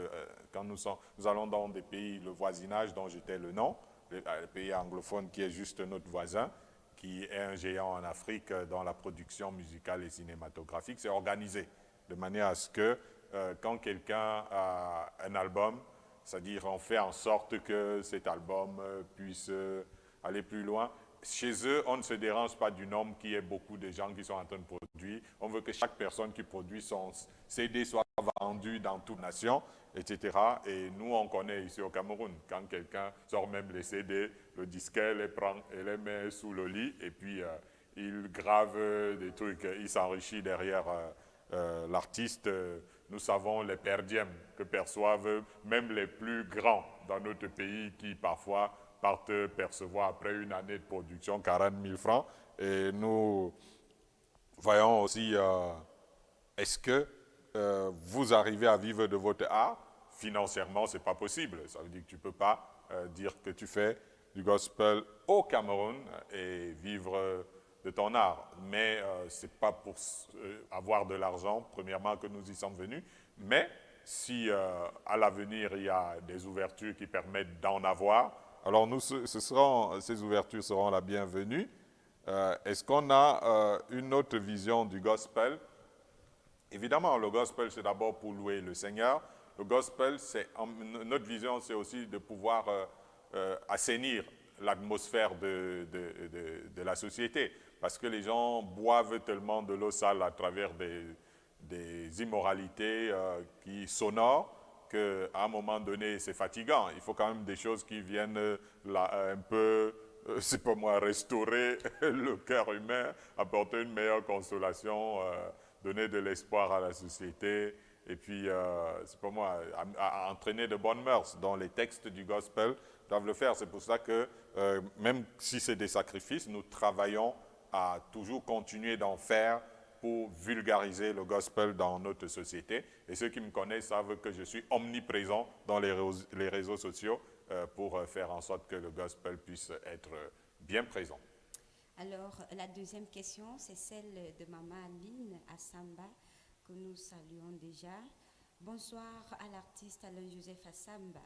quand nous allons dans des pays, le voisinage dont j'étais le nom, le pays anglophone qui est juste notre voisin, qui est un géant en Afrique dans la production musicale et cinématographique, c'est organisé de manière à ce que quand quelqu'un a un album, c'est-à-dire on fait en sorte que cet album puisse aller plus loin. Chez eux, on ne se dérange pas du nombre qui est beaucoup de gens qui sont en train de produire. On veut que chaque personne qui produit son CD soit vendu dans toute nation, etc. Et nous, on connaît ici au Cameroun, quand quelqu'un sort même les CD, le disquet les prend et les met sous le lit, et puis il grave des trucs, il s'enrichit derrière l'artiste. Nous savons les perdièmes que perçoivent même les plus grands dans notre pays qui parfois partent percevoir après une année de production 40 000 francs. Et nous voyons aussi, est-ce que vous arrivez à vivre de votre art? Financièrement, ce n'est pas possible. Ça veut dire que tu ne peux pas dire que tu fais du gospel au Cameroun et vivre de ton art. Mais ce n'est pas pour avoir de l'argent, premièrement, que nous y sommes venus. Mais si à l'avenir, il y a des ouvertures qui permettent d'en avoir, alors nous, ces ouvertures seront la bienvenue. Est-ce qu'on a une autre vision du gospel? Évidemment, le gospel, c'est d'abord pour louer le Seigneur. Le gospel, notre vision, c'est aussi de pouvoir assainir l'atmosphère de la société. Parce que les gens boivent tellement de l'eau sale à travers des immoralités qui sonores qu'à un moment donné, c'est fatigant. Il faut quand même des choses qui viennent un peu, c'est pas moi, restaurer le cœur humain, apporter une meilleure consolation, donner de l'espoir à la société, et puis, c'est pas moi, entraîner de bonnes mœurs dont les textes du gospel doivent le faire. C'est pour ça que, même si c'est des sacrifices, nous travaillons à toujours continuer d'en faire pour vulgariser le gospel dans notre société. Et ceux qui me connaissent savent que je suis omniprésent dans les réseaux sociaux pour faire en sorte que le gospel puisse être bien présent. Alors, la deuxième question, c'est celle de Maman Aline Assamba, que nous saluons déjà. Bonsoir à l'artiste Alain Joseph Assamba.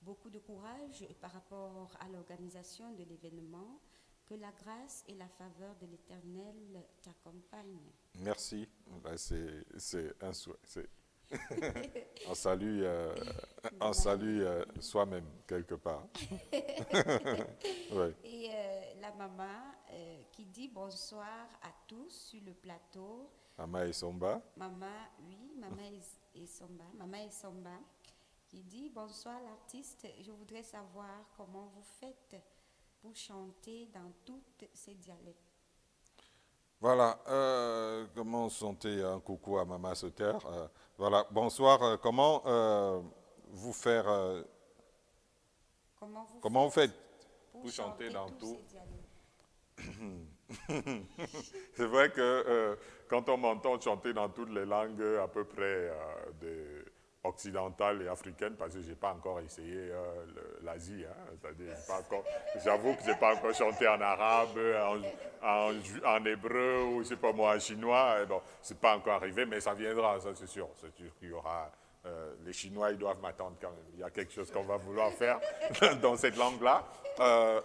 Beaucoup de courage par rapport à l'organisation de l'événement. Que la grâce et la faveur de l'Éternel t'accompagnent. Merci. Ben, c'est un souhait. On salue, soi-même quelque part. Ouais. Et la maman qui dit bonsoir à tous sur le plateau. Mama Esomba. Maman Esomba, qui dit bonsoir l'artiste. Je voudrais savoir comment vous faites pour chanter dans toutes ces dialectes. Voilà, comment chanter un coucou à Mama Sauter. Voilà, bonsoir. Comment vous faire... comment vous faites pour chanter dans tout ces dialectes? C'est vrai que quand on m'entend chanter dans toutes les langues à peu près occidentales et africaines, parce que je n'ai pas encore essayé l'Asie, hein, c'est-à-dire j'avoue que je n'ai pas encore chanté en arabe, en hébreu ou je sais pas moi en chinois. Et bon, c'est pas encore arrivé, mais ça viendra, ça c'est sûr. C'est sûr qu'il y aura. Les Chinois, ils doivent m'attendre quand même. Il y a quelque chose qu'on va vouloir faire dans cette langue-là.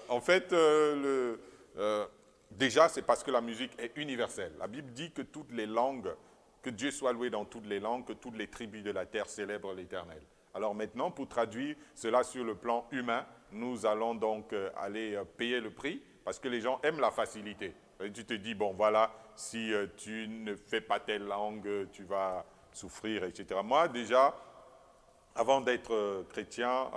En fait, déjà, c'est parce que la musique est universelle. La Bible dit que toutes les langues, que Dieu soit loué dans toutes les langues, que toutes les tribus de la terre célèbrent l'Éternel. Alors maintenant, pour traduire cela sur le plan humain, nous allons donc aller payer le prix parce que les gens aiment la facilité. Et tu te dis, bon voilà, si tu ne fais pas telle langue, tu vas souffrir, etc. Moi, déjà, avant d'être chrétien,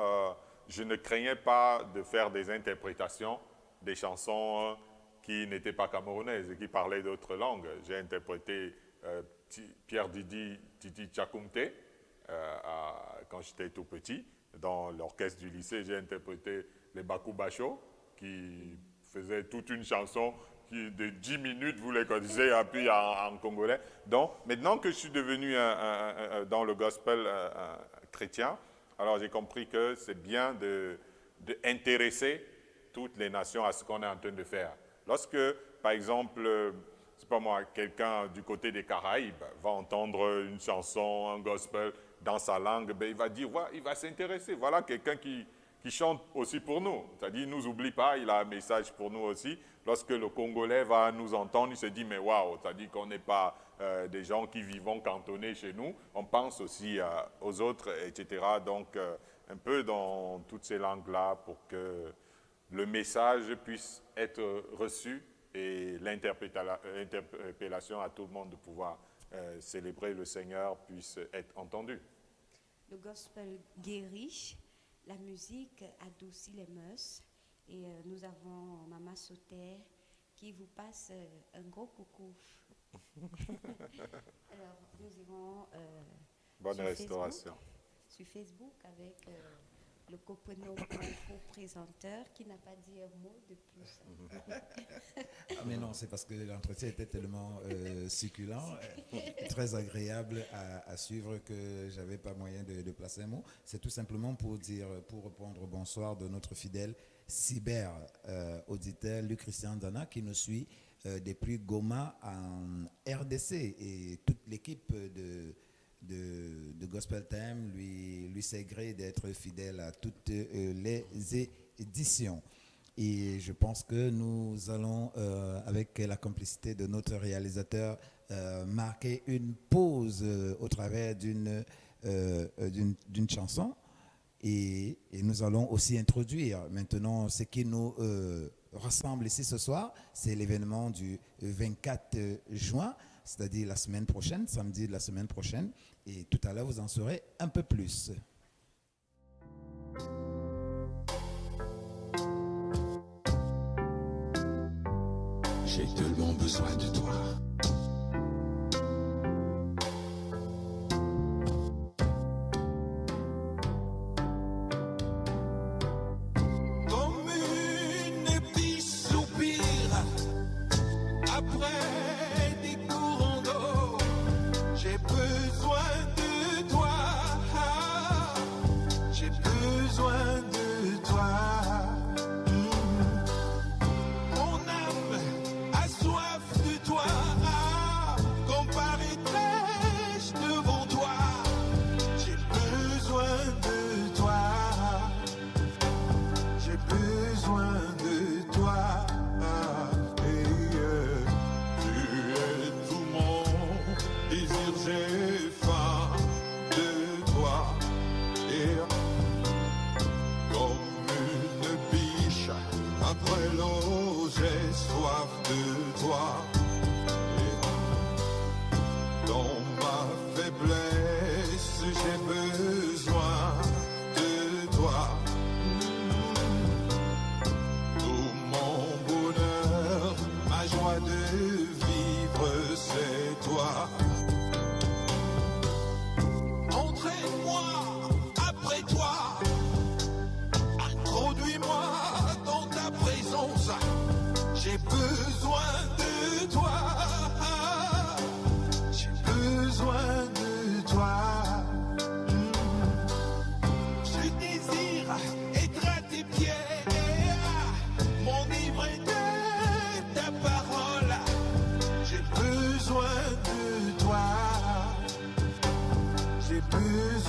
je ne craignais pas de faire des interprétations des chansons qui n'étaient pas camerounaises et qui parlaient d'autres langues. J'ai interprété Pierre Didi Titi Tchakoumte quand j'étais tout petit. Dans l'orchestre du lycée, j'ai interprété les Bakou Bacho qui faisaient toute une chanson de 10 minutes, vous les connaissez, puis en congolais. Donc, maintenant que je suis devenu dans le gospel chrétien, alors j'ai compris que c'est bien d'intéresser toutes les nations à ce qu'on est en train de faire. Lorsque, par exemple, c'est pas moi, quelqu'un du côté des Caraïbes va entendre une chanson, un gospel dans sa langue, ben il va dire, ouais, il va s'intéresser. Voilà quelqu'un qui chante aussi pour nous. C'est-à-dire, il ne nous oublie pas, il a un message pour nous aussi. Lorsque le Congolais va nous entendre, il se dit, mais waouh, c'est-à-dire qu'on n'est pas des gens qui vivons cantonnés chez nous, on pense aussi aux autres, etc. Donc, un peu dans toutes ces langues-là pour que le message puisse être reçu et l'interpellation à tout le monde de pouvoir célébrer le Seigneur puisse être entendue. Le gospel guérit, la musique adoucit les mœurs et nous avons Mama Sauter qui vous passe un gros coucou. Alors, nous irons bonne restauration. Sur Facebook avec le co-présenteur qui n'a pas dit un mot de plus. Ah, mais non, c'est parce que l'entretien était tellement succulent, très agréable à suivre que je n'avais pas moyen de placer un mot. C'est tout simplement pour répondre au bonsoir de notre fidèle cyber auditeur Luc Christian Dana qui nous suit depuis Goma en RDC et toute l'équipe de Gospel Time lui sait gré d'être fidèle à toutes les éditions. Et je pense que nous allons, avec la complicité de notre réalisateur, marquer une pause au travers d'une chanson. Et nous allons aussi introduire maintenant ce qui nous rassemble ici ce soir. C'est l'événement du 24 juin, c'est-à-dire la semaine prochaine, samedi de la semaine prochaine. Et tout à l'heure, vous en saurez un peu plus. J'ai tellement besoin de toi. Comme une épice soupire après des courants d'eau. J'ai besoin de toi. J'ai besoin de toi. Mon âme a soif de toi.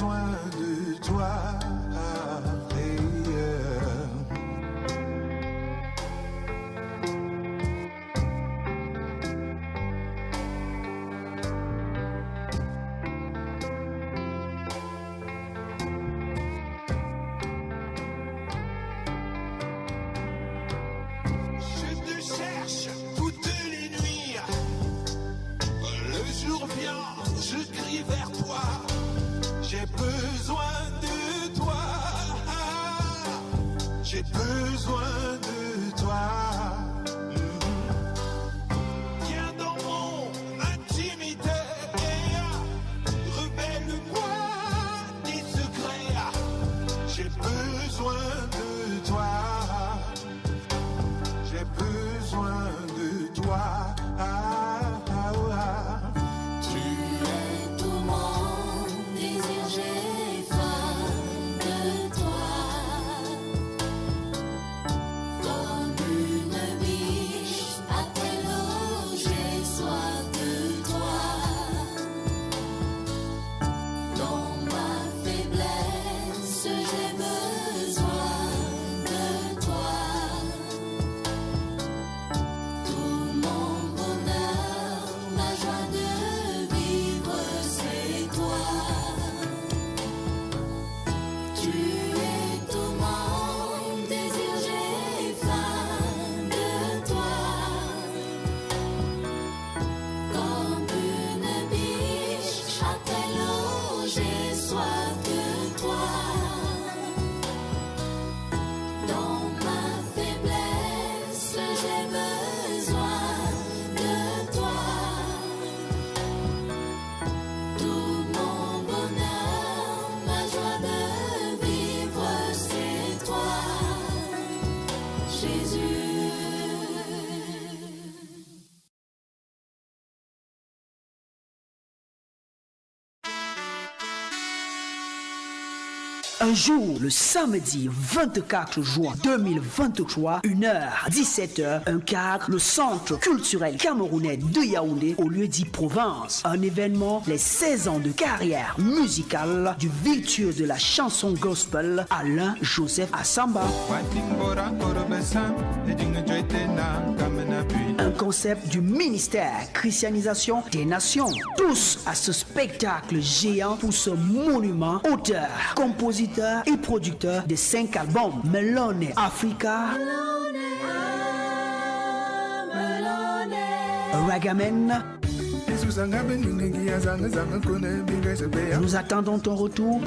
besoin de toi. Je te cherche toutes les nuits. Le jour vient, je crie vers toi. J'ai besoin de toi. J'ai besoin de toi. Viens dans mon intimité. Révèle-moi tes secrets. J'ai besoin de toi. J'ai besoin de toi. Tu es tout mon désir, j'ai faim de toi. Comme une biche après l'eau, j'ai soif de toi. Dans ma faiblesse, j'ai besoin de toi. Tout mon bonheur, ma joie de vivre, c'est toi. Tu es tout mon désir, j'ai faim de toi. Comme une biche après l'eau, j'ai soif de toi. Dans ma faiblesse, j'ai besoin de toi. Tout mon bonheur, ma joie de vivre, c'est toi, Jésus. Un jour, le samedi 24 juin 2023, 1h, 17h, un cadre, le centre culturel camerounais de Yaoundé, au lieu dit Provence. Un événement, les 16 ans de carrière musicale du virtuose de la chanson gospel, Alain Joseph Assamba. Un concept du ministère Christianisation des Nations. Tous à ce spectacle géant pour ce monument, auteur, compositeur et producteur de 5 albums, Melone Africa, Ragamen. Nous attendons ton retour.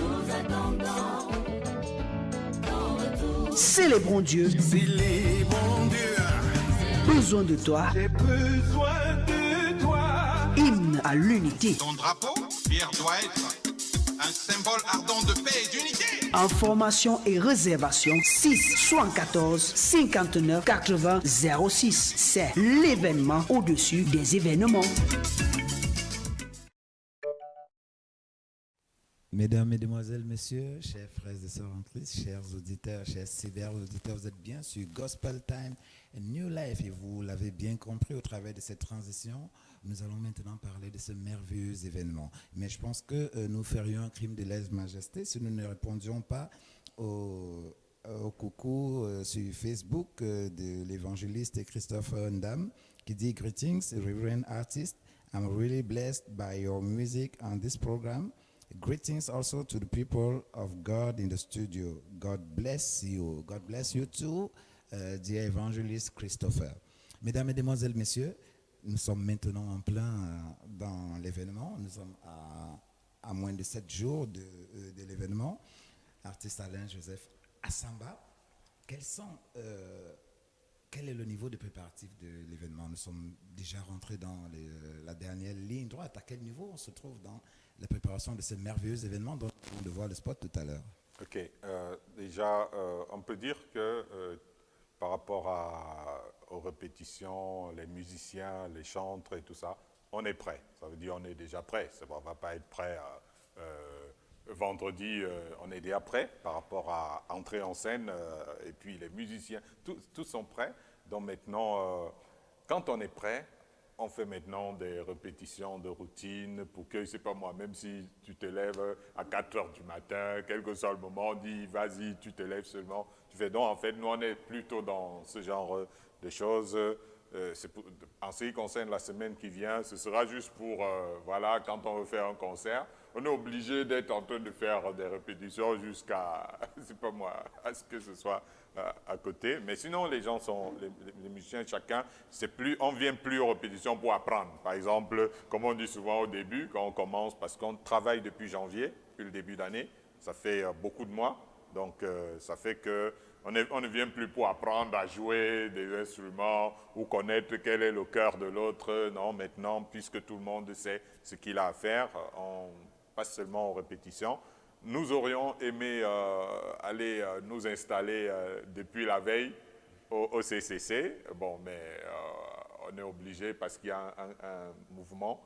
Célébrons Dieu. Besoin de toi. J'ai besoin de toi. Hymne à l'unité. Ton drapeau, fier doit être un symbole ardent de paix et d'unité. Information et réservation 6 74 59 80 06. C'est l'événement au-dessus des événements. Mesdames, Mesdemoiselles, Messieurs, chers frères et sœurs en Christ, chers auditeurs, chers cyber-auditeurs, vous êtes bien sur Gospel Time and New Life et vous l'avez bien compris au travers de cette transition. Nous allons maintenant parler de ce merveilleux événement. Mais je pense que nous ferions un crime de lèse-majesté si nous ne répondions pas au coucou sur Facebook de l'évangéliste Christopher Ndam qui dit « Greetings, Reverend Artist. I'm really blessed by your music on this program. Greetings also to the people of God in the studio. God bless you. God bless you too, dear Evangelist Christopher. » Mesdames, Mesdemoiselles, Messieurs, nous sommes maintenant en plein dans l'événement. Nous sommes à moins de 7 jours de l'événement. Artiste Alain Joseph Assamba, quel est le niveau de préparatif de l'événement? Nous sommes déjà rentrés dans la dernière ligne droite. À quel niveau on se trouve dans la préparation de ce merveilleux événement dont on vient de voir le spot tout à l'heure? Ok, déjà, on peut dire que par rapport aux répétitions, les musiciens, les chantres et tout ça, on est prêt. Ça veut dire on est déjà prêt. On ne va pas être prêt vendredi, on est déjà prêt par rapport à entrer en scène et puis les musiciens, tous sont prêts. Donc maintenant, quand on est prêt, on fait maintenant des répétitions de routine pour que, je sais pas moi, même si tu te lèves à 4 heures du matin, quel que soit le moment, on dit vas-y, tu te lèves seulement. Tu fais donc, en fait, nous on est plutôt dans ce genre de choses. En ce qui concerne la semaine qui vient, ce sera juste pour, voilà, quand on veut faire un concert, on est obligé d'être en train de faire des répétitions jusqu'à, je sais pas moi, à ce que ce soit à côté. Mais sinon, les gens sont, les musiciens, chacun, on ne vient plus aux répétitions pour apprendre. Par exemple, comme on dit souvent au début, quand on commence, parce qu'on travaille depuis janvier, depuis le début d'année, ça fait beaucoup de mois, donc ça fait que on ne vient plus pour apprendre à jouer des instruments ou connaître quel est le cœur de l'autre. Non, maintenant, puisque tout le monde sait ce qu'il a à faire, on passe seulement aux répétitions. Nous aurions aimé aller nous installer depuis la veille au CCC. Bon, mais on est obligé, parce qu'il y a un mouvement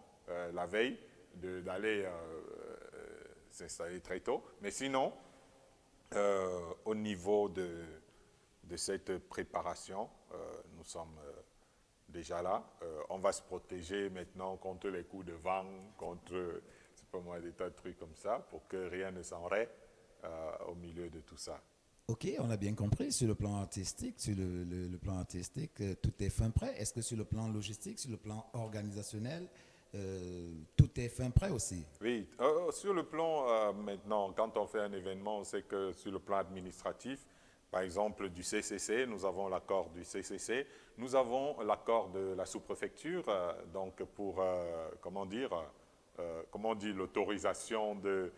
la veille, d'aller s'installer très tôt. Mais sinon, au niveau de cette préparation, nous sommes déjà là. On va se protéger maintenant contre les coups de vent, contre, c'est pas moi, des tas de trucs comme ça, pour que rien ne s'enraie au milieu de tout ça. Ok, on a bien compris. Sur le plan artistique, tout est fin prêt. Est-ce que sur le plan logistique, sur le plan organisationnel, tout est fin prêt aussi? Oui, sur le plan maintenant, quand on fait un événement, on sait que sur le plan administratif, par exemple du CCC, nous avons l'accord du CCC, nous avons l'accord de la sous-préfecture, donc pour, comment on dit, l'autorisation de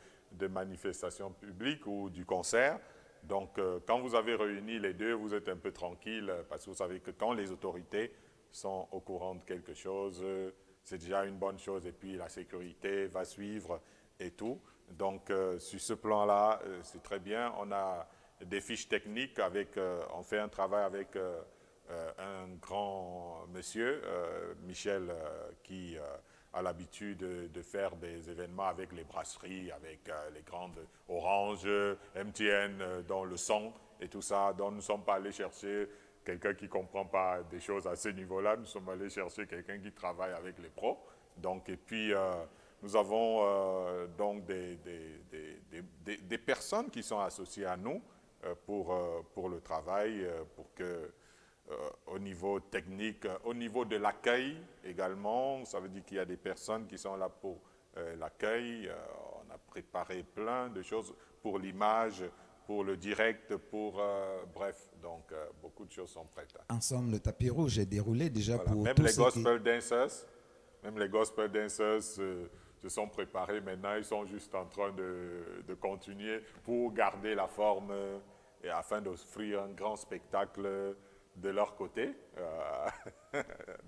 manifestations publiques ou du concert. Donc, quand vous avez réuni les deux, vous êtes un peu tranquille, parce que vous savez que quand les autorités sont au courant de quelque chose, c'est déjà une bonne chose, et puis la sécurité va suivre et tout. Donc, sur ce plan-là, c'est très bien. On a des fiches techniques, on fait un travail avec un grand monsieur, Michel, qui a l'habitude de faire des événements avec les brasseries, avec les grandes Orange, MTN, dans le son et tout ça. Donc, nous ne sommes pas allés chercher quelqu'un qui ne comprend pas des choses à ce niveau-là. Nous sommes allés chercher quelqu'un qui travaille avec les pros. Donc, et puis, nous avons donc des personnes qui sont associées à nous pour le travail, pour que au niveau technique, au niveau de l'accueil également, ça veut dire qu'il y a des personnes qui sont là pour l'accueil. On a préparé plein de choses pour l'image, pour le direct, bref, donc beaucoup de choses sont prêtes. Ensemble, le tapis rouge est déroulé déjà, voilà, pour même tous les gospel dancers se sont préparés maintenant, ils sont juste en train de continuer pour garder la forme et afin d'offrir un grand spectacle de leur côté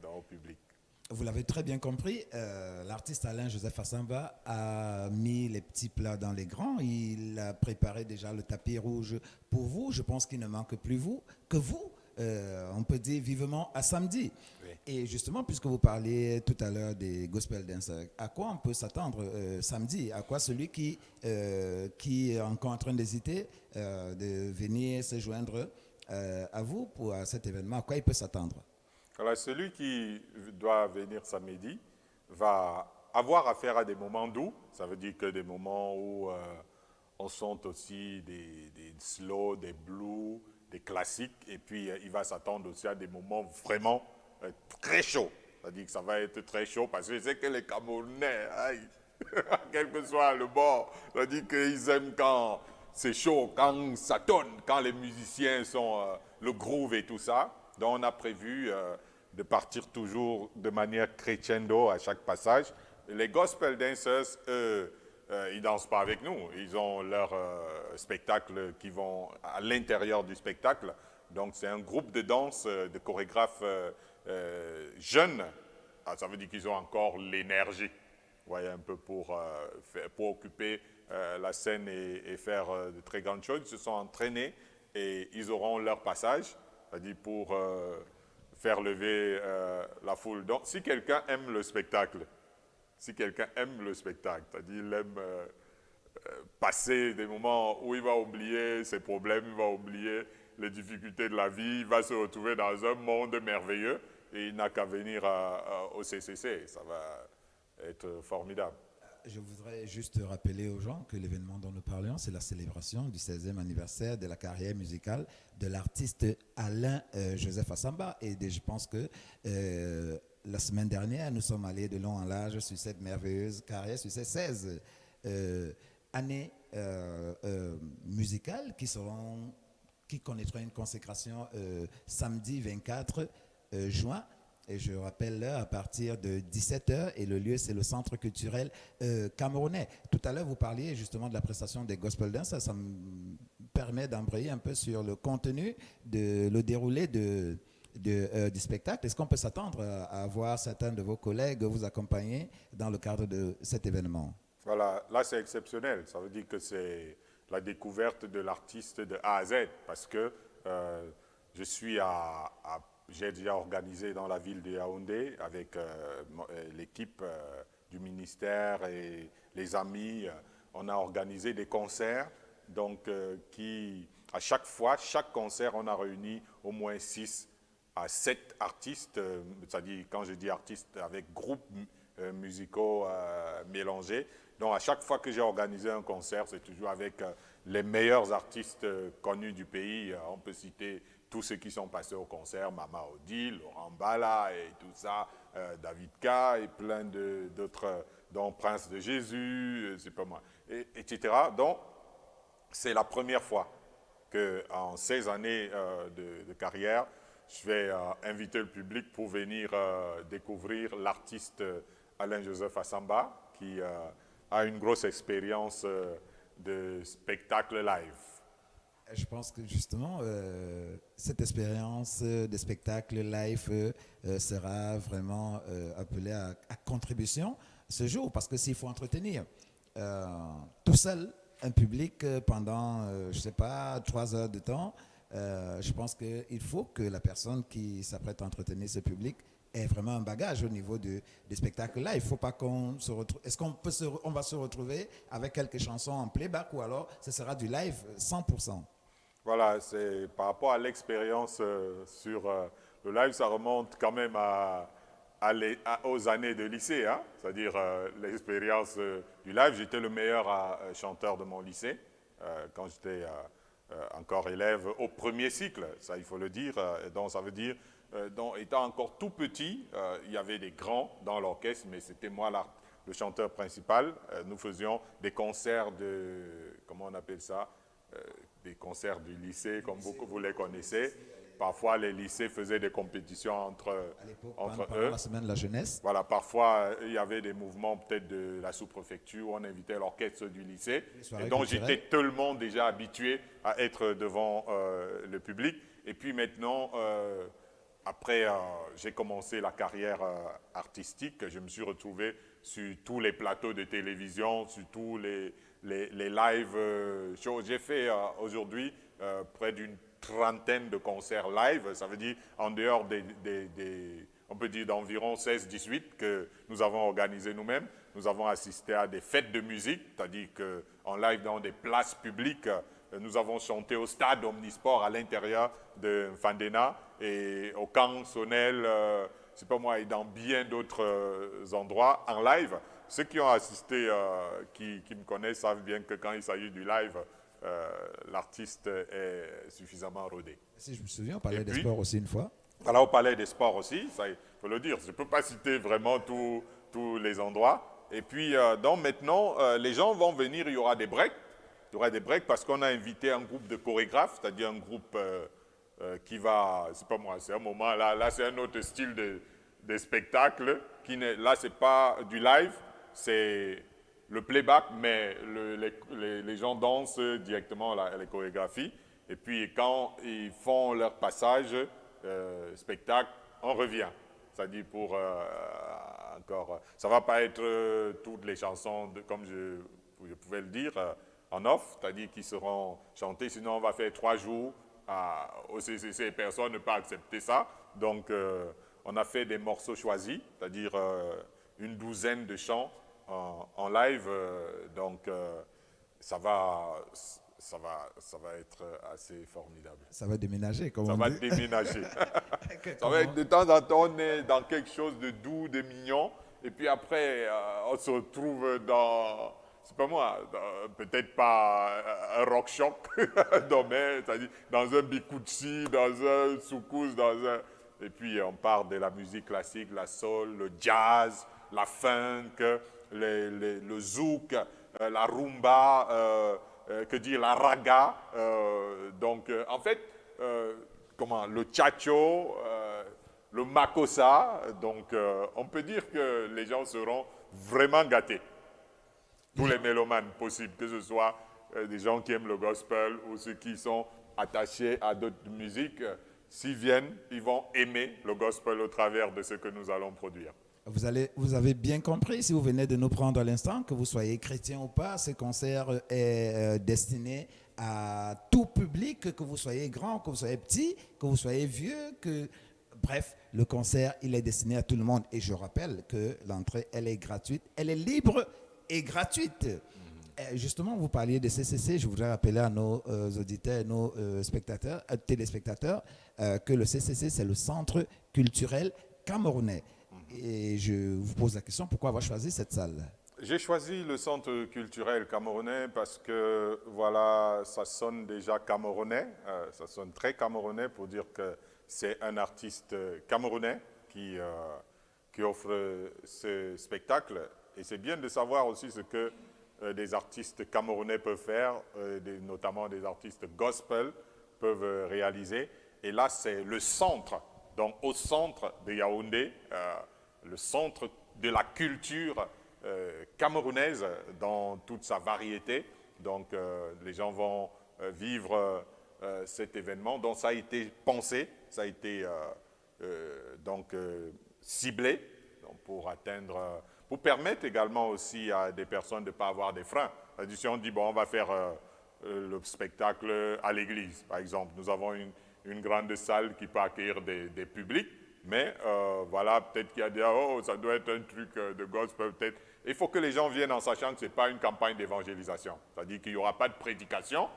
au public. Vous l'avez très bien compris, l'artiste Alain-Joseph Assamba a mis les petits plats dans les grands. Il a préparé déjà le tapis rouge pour vous. Je pense qu'il ne manque plus que vous. On peut dire vivement à samedi. Oui. Et justement, puisque vous parliez tout à l'heure des gospel dancers, à quoi on peut s'attendre samedi? À quoi celui qui est encore en train d'hésiter de venir se joindre à vous pour cet événement, à quoi il peut s'attendre? Alors, celui qui doit venir samedi va avoir affaire à des moments doux. Ça veut dire que des moments où on sent aussi des slow, des blues, des classiques. Et puis, il va s'attendre aussi à des moments vraiment très chauds. C'est-à-dire que ça va être très chaud parce que je sais que les Camerounais, quel que soit le bord, c'est-à-dire qu'ils aiment quand c'est chaud, quand ça tonne, quand les musiciens sont le groove et tout ça. Donc, on a prévu de partir toujours de manière crescendo à chaque passage. Les gospel dancers, eux, ils ne dansent pas avec nous. Ils ont leur spectacle qui vont à l'intérieur du spectacle. Donc, c'est un groupe de danse de chorégraphes jeunes. Ça veut dire qu'ils ont encore l'énergie. Vous voyez, un peu pour occuper la scène et faire de très grandes choses. Ils se sont entraînés et ils auront leur passage, c'est-à-dire pour faire lever la foule. Donc, si quelqu'un aime le spectacle, c'est-à-dire il aime passer des moments où il va oublier ses problèmes, il va oublier les difficultés de la vie, il va se retrouver dans un monde merveilleux, il n'a qu'à venir au CCC. Ça va être formidable. Je voudrais juste rappeler aux gens que l'événement dont nous parlions, c'est la célébration du 16e anniversaire de la carrière musicale de l'artiste Alain Joseph Assamba. Et je pense que la semaine dernière, nous sommes allés de long en large sur cette merveilleuse carrière, sur ces 16 années musicales qui connaîtront une consécration samedi 24 juin. Et je rappelle l'heure à partir de 17h et le lieu c'est le Centre culturel camerounais. Tout à l'heure vous parliez justement de la prestation des gospel dance, ça me permet d'embrayer un peu sur le contenu, le déroulé du spectacle. Est-ce qu'on peut s'attendre à voir certains de vos collègues vous accompagner dans le cadre de cet événement? Voilà, là c'est exceptionnel, ça veut dire que c'est la découverte de l'artiste de A à Z parce que je suis j'ai déjà organisé dans la ville de Yaoundé avec l'équipe du ministère et les amis. On a organisé des concerts, donc à chaque fois, chaque concert, on a réuni au moins 6 à 7 artistes, c'est-à-dire quand je dis artistes avec groupes musicaux mélangés. Donc à chaque fois que j'ai organisé un concert, c'est toujours avec les meilleurs artistes connus du pays. On peut citer tous ceux qui sont passés au concert, Mama Odile, Laurent Bala et tout ça, David K et plein d'autres, dont Prince de Jésus, c'est pas moi, etc. Donc, c'est la première fois qu'en 16 années de carrière, je vais inviter le public pour venir découvrir l'artiste Alain Joseph Assamba, qui a une grosse expérience de spectacle live. Je pense que justement, cette expérience de spectacle live sera vraiment appelée à contribution ce jour, parce que s'il faut entretenir tout seul un public pendant, je ne sais pas, 3 heures de temps, je pense qu'il faut que la personne qui s'apprête à entretenir ce public ait vraiment un bagage au niveau des spectacles là. Il ne faut pas qu'on se retrouve. Est-ce qu'on va se retrouver avec quelques chansons en playback ou alors ce sera du live 100%? Voilà, c'est par rapport à l'expérience sur le live, ça remonte quand même aux années de lycée, hein? C'est-à-dire l'expérience du live. J'étais le meilleur chanteur de mon lycée quand j'étais encore élève au premier cycle, ça il faut le dire. Donc ça veut dire, étant encore tout petit, il y avait des grands dans l'orchestre, mais c'était moi le chanteur principal. Nous faisions des concerts comment on appelle ça, des concerts du lycée, comme vous les connaissez. Parfois, les lycées faisaient des compétitions entre eux. La semaine de la jeunesse. Voilà, parfois, il y avait des mouvements peut-être de la sous-préfecture où on invitait l'orchestre du lycée. Et donc, j'étais tellement déjà habitué à être devant le public. Et puis maintenant, après, j'ai commencé la carrière artistique. Je me suis retrouvé sur tous les plateaux de télévision, sur tous les live shows. J'ai fait aujourd'hui près d'une trentaine de concerts live, ça veut dire en dehors on peut dire d'environ 16-18 que nous avons organisé nous-mêmes. Nous avons assisté à des fêtes de musique, c'est-à-dire qu'en live dans des places publiques, nous avons chanté au stade Omnisport à l'intérieur de Fandena et au camp Sonnel, c'est pas moi, et dans bien d'autres endroits en live. Ceux qui ont assisté, qui me connaissent, savent bien que quand il s'agit du live, l'artiste est suffisamment rodé. Si je me souviens, on parlait des sports aussi une fois. Voilà, on parlait des sports aussi, ça il faut le dire. Je ne peux pas citer vraiment tous les endroits. Et puis, donc maintenant, les gens vont venir, il y aura des breaks. Il y aura des breaks parce qu'on a invité un groupe de chorégraphes, c'est-à-dire un groupe qui va, c'est pas moi, c'est un moment, là c'est un autre style de spectacle. Là, ce n'est pas du live, c'est le playback, mais les gens dansent directement les chorégraphies. Et puis, quand ils font leur passage, spectacle, on revient. C'est-à-dire pour encore... ça ne va pas être toutes les chansons, comme je pouvais le dire, en off, c'est-à-dire qui seront chantées. Sinon, on va faire 3 jours au CCC et personne ne peut accepter ça. Donc, on a fait des morceaux choisis, c'est-à-dire une douzaine de chants en live. Donc, ça va ça va être assez formidable. Ça va déménager, comme Ça on va dit. déménager. Ça va être de temps en temps, on est dans quelque chose de doux, de mignon, et puis après, on se retrouve dans, c'est pas moi, peut-être pas un rock shop, non, mais, c'est-à-dire dans un bikutsi, dans un soukous, et puis on part de la musique classique, la soul, le jazz, la funk, le zouk, la rumba, que dire, la raga, donc en fait, le tchatcho, le makossa, donc on peut dire que les gens seront vraiment gâtés. Tous les mélomanes possibles, que ce soit des gens qui aiment le gospel ou ceux qui sont attachés à d'autres musiques, s'ils viennent, ils vont aimer le gospel au travers de ce que nous allons produire. Vous avez bien compris, si vous venez de nous prendre à l'instant, que vous soyez chrétien ou pas, ce concert est destiné à tout public, que vous soyez grand, que vous soyez petit, que vous soyez vieux, bref, le concert, il est destiné à tout le monde. Et je rappelle que l'entrée, elle est gratuite, elle est libre et gratuite. Justement, vous parliez de CCC, je voudrais rappeler à nos auditeurs, nos téléspectateurs, que le CCC, c'est le Centre culturel camerounais. Et je vous pose la question, pourquoi avoir choisi cette salle? J'ai choisi le Centre culturel camerounais parce que, voilà, ça sonne déjà camerounais, ça sonne très camerounais pour dire que c'est un artiste camerounais qui offre ce spectacle. Et c'est bien de savoir aussi ce que des artistes camerounais peuvent faire, notamment des artistes gospel peuvent réaliser. Et là, c'est le centre, donc au centre de Yaoundé, le centre de la culture camerounaise dans toute sa variété. Donc, les gens vont vivre cet événement. Donc, ça a été pensé, ça a été ciblé donc, pour permettre également aussi à des personnes de ne pas avoir des freins. C'est-à-dire, si on dit, bon, on va faire le spectacle à l'église, par exemple. Nous avons une grande salle qui peut accueillir des publics, mais voilà, peut-être qu'il y a des, oh, ça doit être un truc de gospel, peut-être. Il faut que les gens viennent en sachant que ce n'est pas une campagne d'évangélisation. C'est-à-dire qu'il n'y aura pas de prédication.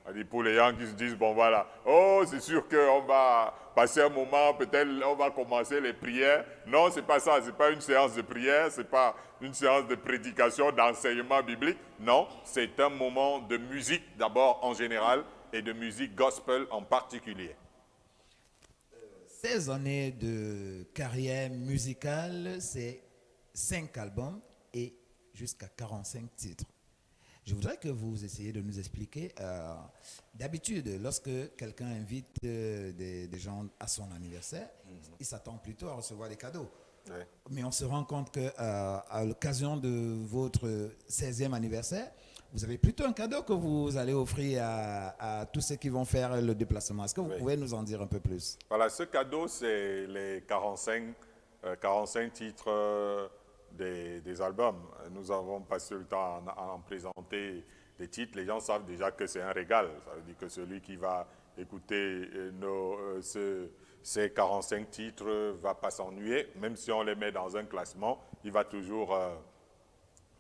C'est-à-dire pour les gens qui se disent, bon voilà, oh, c'est sûr qu'on va passer un moment, peut-être on va commencer les prières. Non, ce n'est pas ça, ce n'est pas une séance de prière, ce n'est pas une séance de prédication, d'enseignement biblique. Non, c'est un moment de musique d'abord en général et de musique gospel en particulier. 16 années de carrière musicale, c'est 5 albums et jusqu'à 45 titres. Je voudrais que vous essayiez de nous expliquer. D'habitude, lorsque quelqu'un invite des gens à son anniversaire, il s'attend plutôt à recevoir des cadeaux. Ouais. Mais on se rend compte qu'à l'occasion de votre 16e anniversaire, vous avez plutôt un cadeau que vous allez offrir à tous ceux qui vont faire le déplacement. Est-ce que vous pouvez nous en dire un peu plus? Voilà, ce cadeau, c'est les 45 titres des albums. Nous n'avons pas eu le temps à en présenter des titres. Les gens savent déjà que c'est un régal. Ça veut dire que celui qui va écouter ces 45 titres ne va pas s'ennuyer. Même si on les met dans un classement, il va toujours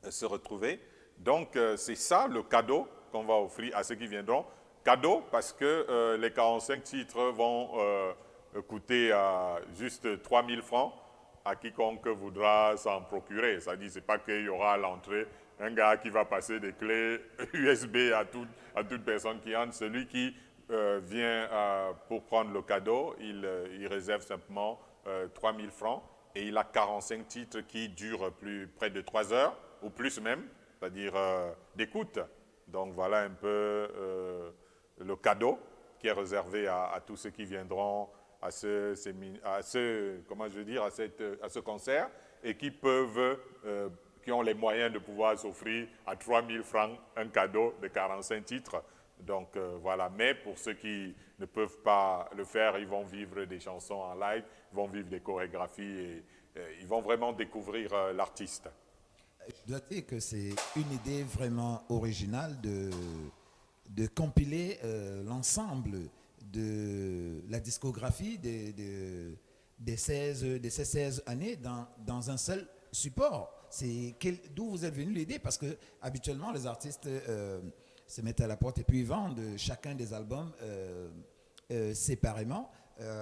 se retrouver. Donc, c'est ça le cadeau qu'on va offrir à ceux qui viendront. Cadeau parce que les 45 titres vont coûter juste 3 000 francs à quiconque voudra s'en procurer. C'est-à-dire, ce n'est pas qu'il y aura à l'entrée un gars qui va passer des clés USB à toute personne qui entre. Celui qui vient pour prendre le cadeau, il réserve simplement 3 000 francs et il a 45 titres qui durent près de 3 heures ou plus même, c'est-à-dire d'écoute. Donc voilà un peu le cadeau qui est réservé à tous ceux qui viendront à ce concert et qui ont les moyens de pouvoir s'offrir à 3 000 francs un cadeau de 45 titres. Donc voilà, mais pour ceux qui ne peuvent pas le faire, ils vont vivre des chansons en live, ils vont vivre des chorégraphies et ils vont vraiment découvrir l'artiste. Je dois dire que c'est une idée vraiment originale de compiler l'ensemble de la discographie de ces 16 années dans un seul support. D'où vous êtes venu l'idée? Parce que habituellement les artistes se mettent à la porte et puis vendent chacun des albums séparément.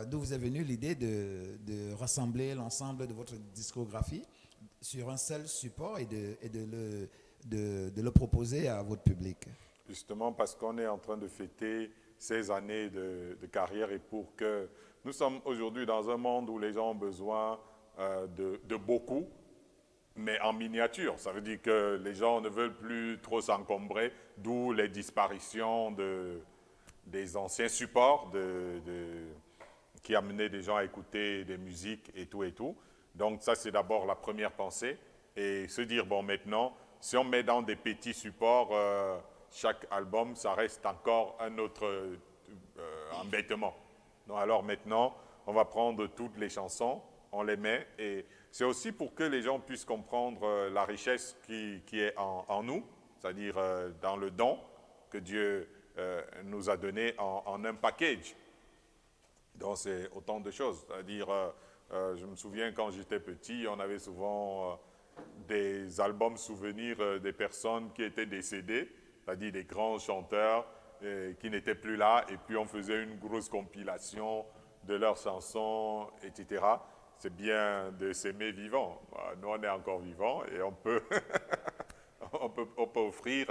D'où vous est venue l'idée de rassembler l'ensemble de votre discographie sur un seul support et de le proposer à votre public? Justement parce qu'on est en train de fêter 16 années de carrière et pour que nous sommes aujourd'hui dans un monde où les gens ont besoin de beaucoup, mais en miniature. Ça veut dire que les gens ne veulent plus trop s'encombrer, d'où les disparitions des anciens supports qui amenaient des gens à écouter des musiques et tout et tout. Donc ça, c'est d'abord la première pensée. Et se dire, bon, maintenant, si on met dans des petits supports, chaque album, ça reste encore un autre embêtement. Donc alors maintenant, on va prendre toutes les chansons, on les met. Et c'est aussi pour que les gens puissent comprendre la richesse qui est en nous, c'est-à-dire dans le don que Dieu nous a donné en un package. Donc c'est autant de choses. C'est-à-dire, je me souviens quand j'étais petit, on avait souvent des albums souvenirs des personnes qui étaient décédées, c'est-à-dire des grands chanteurs qui n'étaient plus là, et puis on faisait une grosse compilation de leurs chansons, etc. C'est bien de s'aimer vivant. Nous, on est encore vivants et on peut, on peut offrir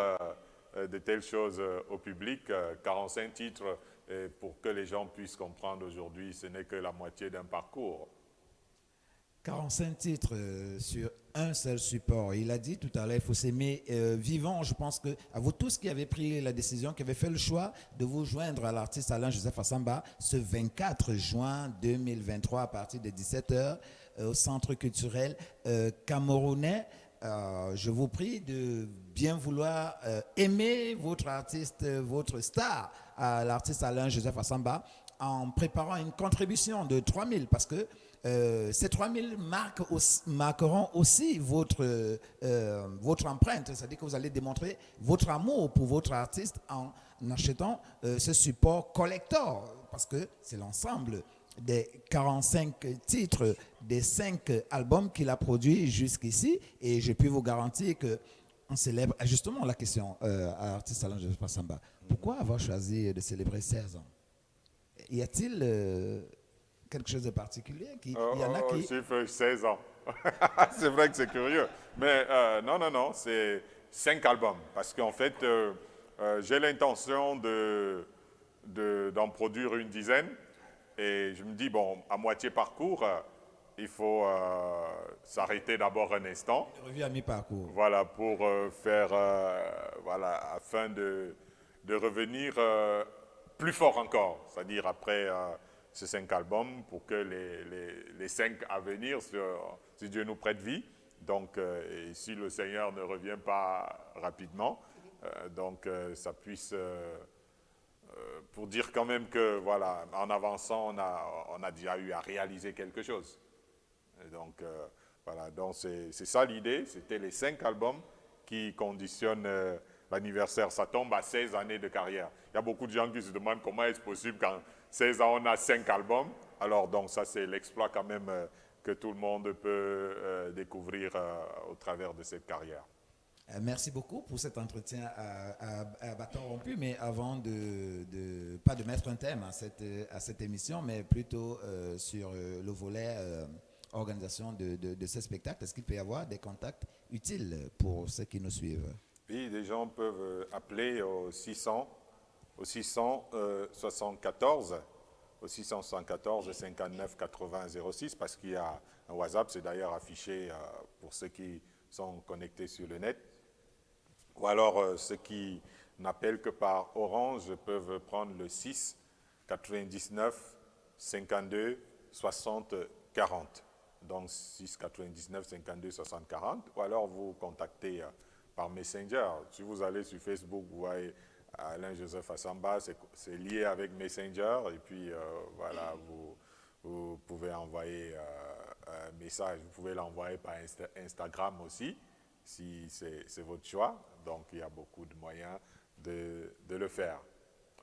de telles choses au public. 45 titres, pour que les gens puissent comprendre aujourd'hui, ce n'est que la moitié d'un parcours. 45 titres sur un seul support. Il a dit tout à l'heure, il faut s'aimer vivant. Je pense que à vous tous qui avez pris la décision, qui avez fait le choix de vous joindre à l'artiste Alain Joseph Assamba ce 24 juin 2023 à partir de 17h au Centre culturel camerounais. Je vous prie de bien vouloir aimer votre artiste, votre star, l'artiste Alain Joseph Assamba, en préparant une contribution de 3 000 parce que ces 3 000 marqueront aussi votre empreinte, c'est-à-dire que vous allez démontrer votre amour pour votre artiste en achetant ce support collector, parce que c'est l'ensemble des 45 titres, des 5 albums qu'il a produits jusqu'ici, et je puis vous garantir qu'on célèbre justement la question à l'artiste Alain Joseph Assamba. Pourquoi avoir choisi de célébrer 16 ans? Y a-t-il quelque chose de particulier il y en a qui... chiffre 16 ans. C'est vrai que c'est curieux. Mais non, c'est 5 albums. Parce qu'en fait, j'ai l'intention d'en produire une dizaine. Et je me dis, bon, à moitié parcours, il faut s'arrêter d'abord un instant. Revue à mi-parcours. Voilà, pour faire, voilà, afin de revenir plus fort encore. C'est-à-dire après ces 5 albums, pour que les 5 à venir, si Dieu nous prête vie, donc et si le Seigneur ne revient pas rapidement, donc ça puisse... pour dire quand même que, voilà, en avançant, on a déjà eu à réaliser quelque chose. Et donc, voilà, donc c'est ça l'idée. C'était les 5 albums qui conditionnent l'anniversaire. Ça tombe à 16 années de carrière. Il y a beaucoup de gens qui se demandent comment est-ce possible qu'en 16 ans, on a 5 albums. Alors, donc, ça, c'est l'exploit quand même que tout le monde peut découvrir au travers de cette carrière. Merci beaucoup pour cet entretien à bâton rompu, mais avant pas de mettre un thème à cette émission, mais plutôt sur le volet organisation de ce spectacle, est-ce qu'il peut y avoir des contacts utiles pour ceux qui nous suivent? Oui, les gens peuvent appeler au 674 59 80 06 parce qu'il y a un WhatsApp, c'est d'ailleurs affiché pour ceux qui sont connectés sur le net. Ou alors, ceux qui n'appellent que par Orange peuvent prendre le 6 99 52 60 40. Donc, 6 99 52 60 40. Ou alors, vous contactez par Messenger. Si vous allez sur Facebook, vous voyez Alain Joseph Assamba, c'est lié avec Messenger. Et puis, voilà, vous pouvez envoyer un message. Vous pouvez l'envoyer par Instagram aussi, si c'est votre choix. Donc, il y a beaucoup de moyens de le faire.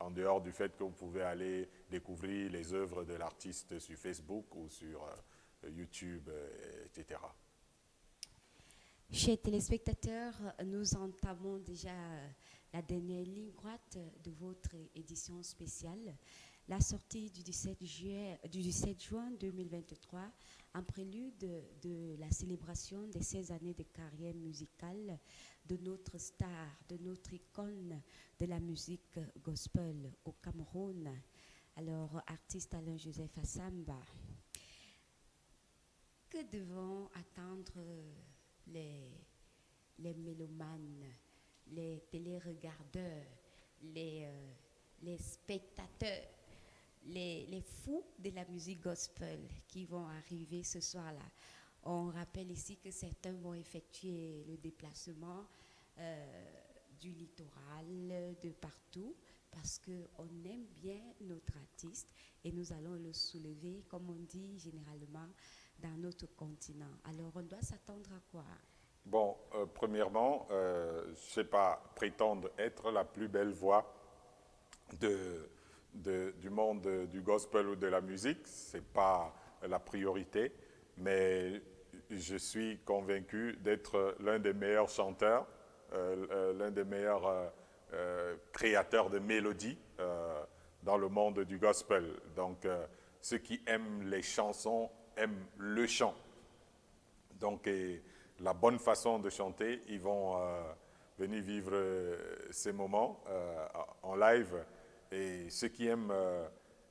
En dehors du fait que vous pouvez aller découvrir les œuvres de l'artiste sur Facebook ou sur YouTube, etc. Chers téléspectateurs, nous entamons déjà la dernière ligne droite de votre édition spéciale, la sortie du 17 juin 2023, en prélude de la célébration des 16 années de carrière musicale de notre star, de notre icône de la musique gospel au Cameroun, alors artiste Alain-Joseph Assamba. Que devons attendre les mélomanes, les téléregardeurs, les spectateurs, les fous de la musique gospel qui vont arriver ce soir-là? On rappelle ici que certains vont effectuer le déplacement du littoral, de partout, parce qu'on aime bien notre artiste et nous allons le soulever, comme on dit généralement, dans notre continent. Alors, on doit s'attendre à quoi? Bon, premièrement, je ne sais pas prétendre être la plus belle voix du monde du gospel ou de la musique, ce n'est pas la priorité, mais je suis convaincu d'être l'un des meilleurs chanteurs, l'un des meilleurs créateurs de mélodies dans le monde du gospel. Donc, ceux qui aiment les chansons aiment le chant. Donc, la bonne façon de chanter, ils vont venir vivre ces moments en live. Et ceux qui aiment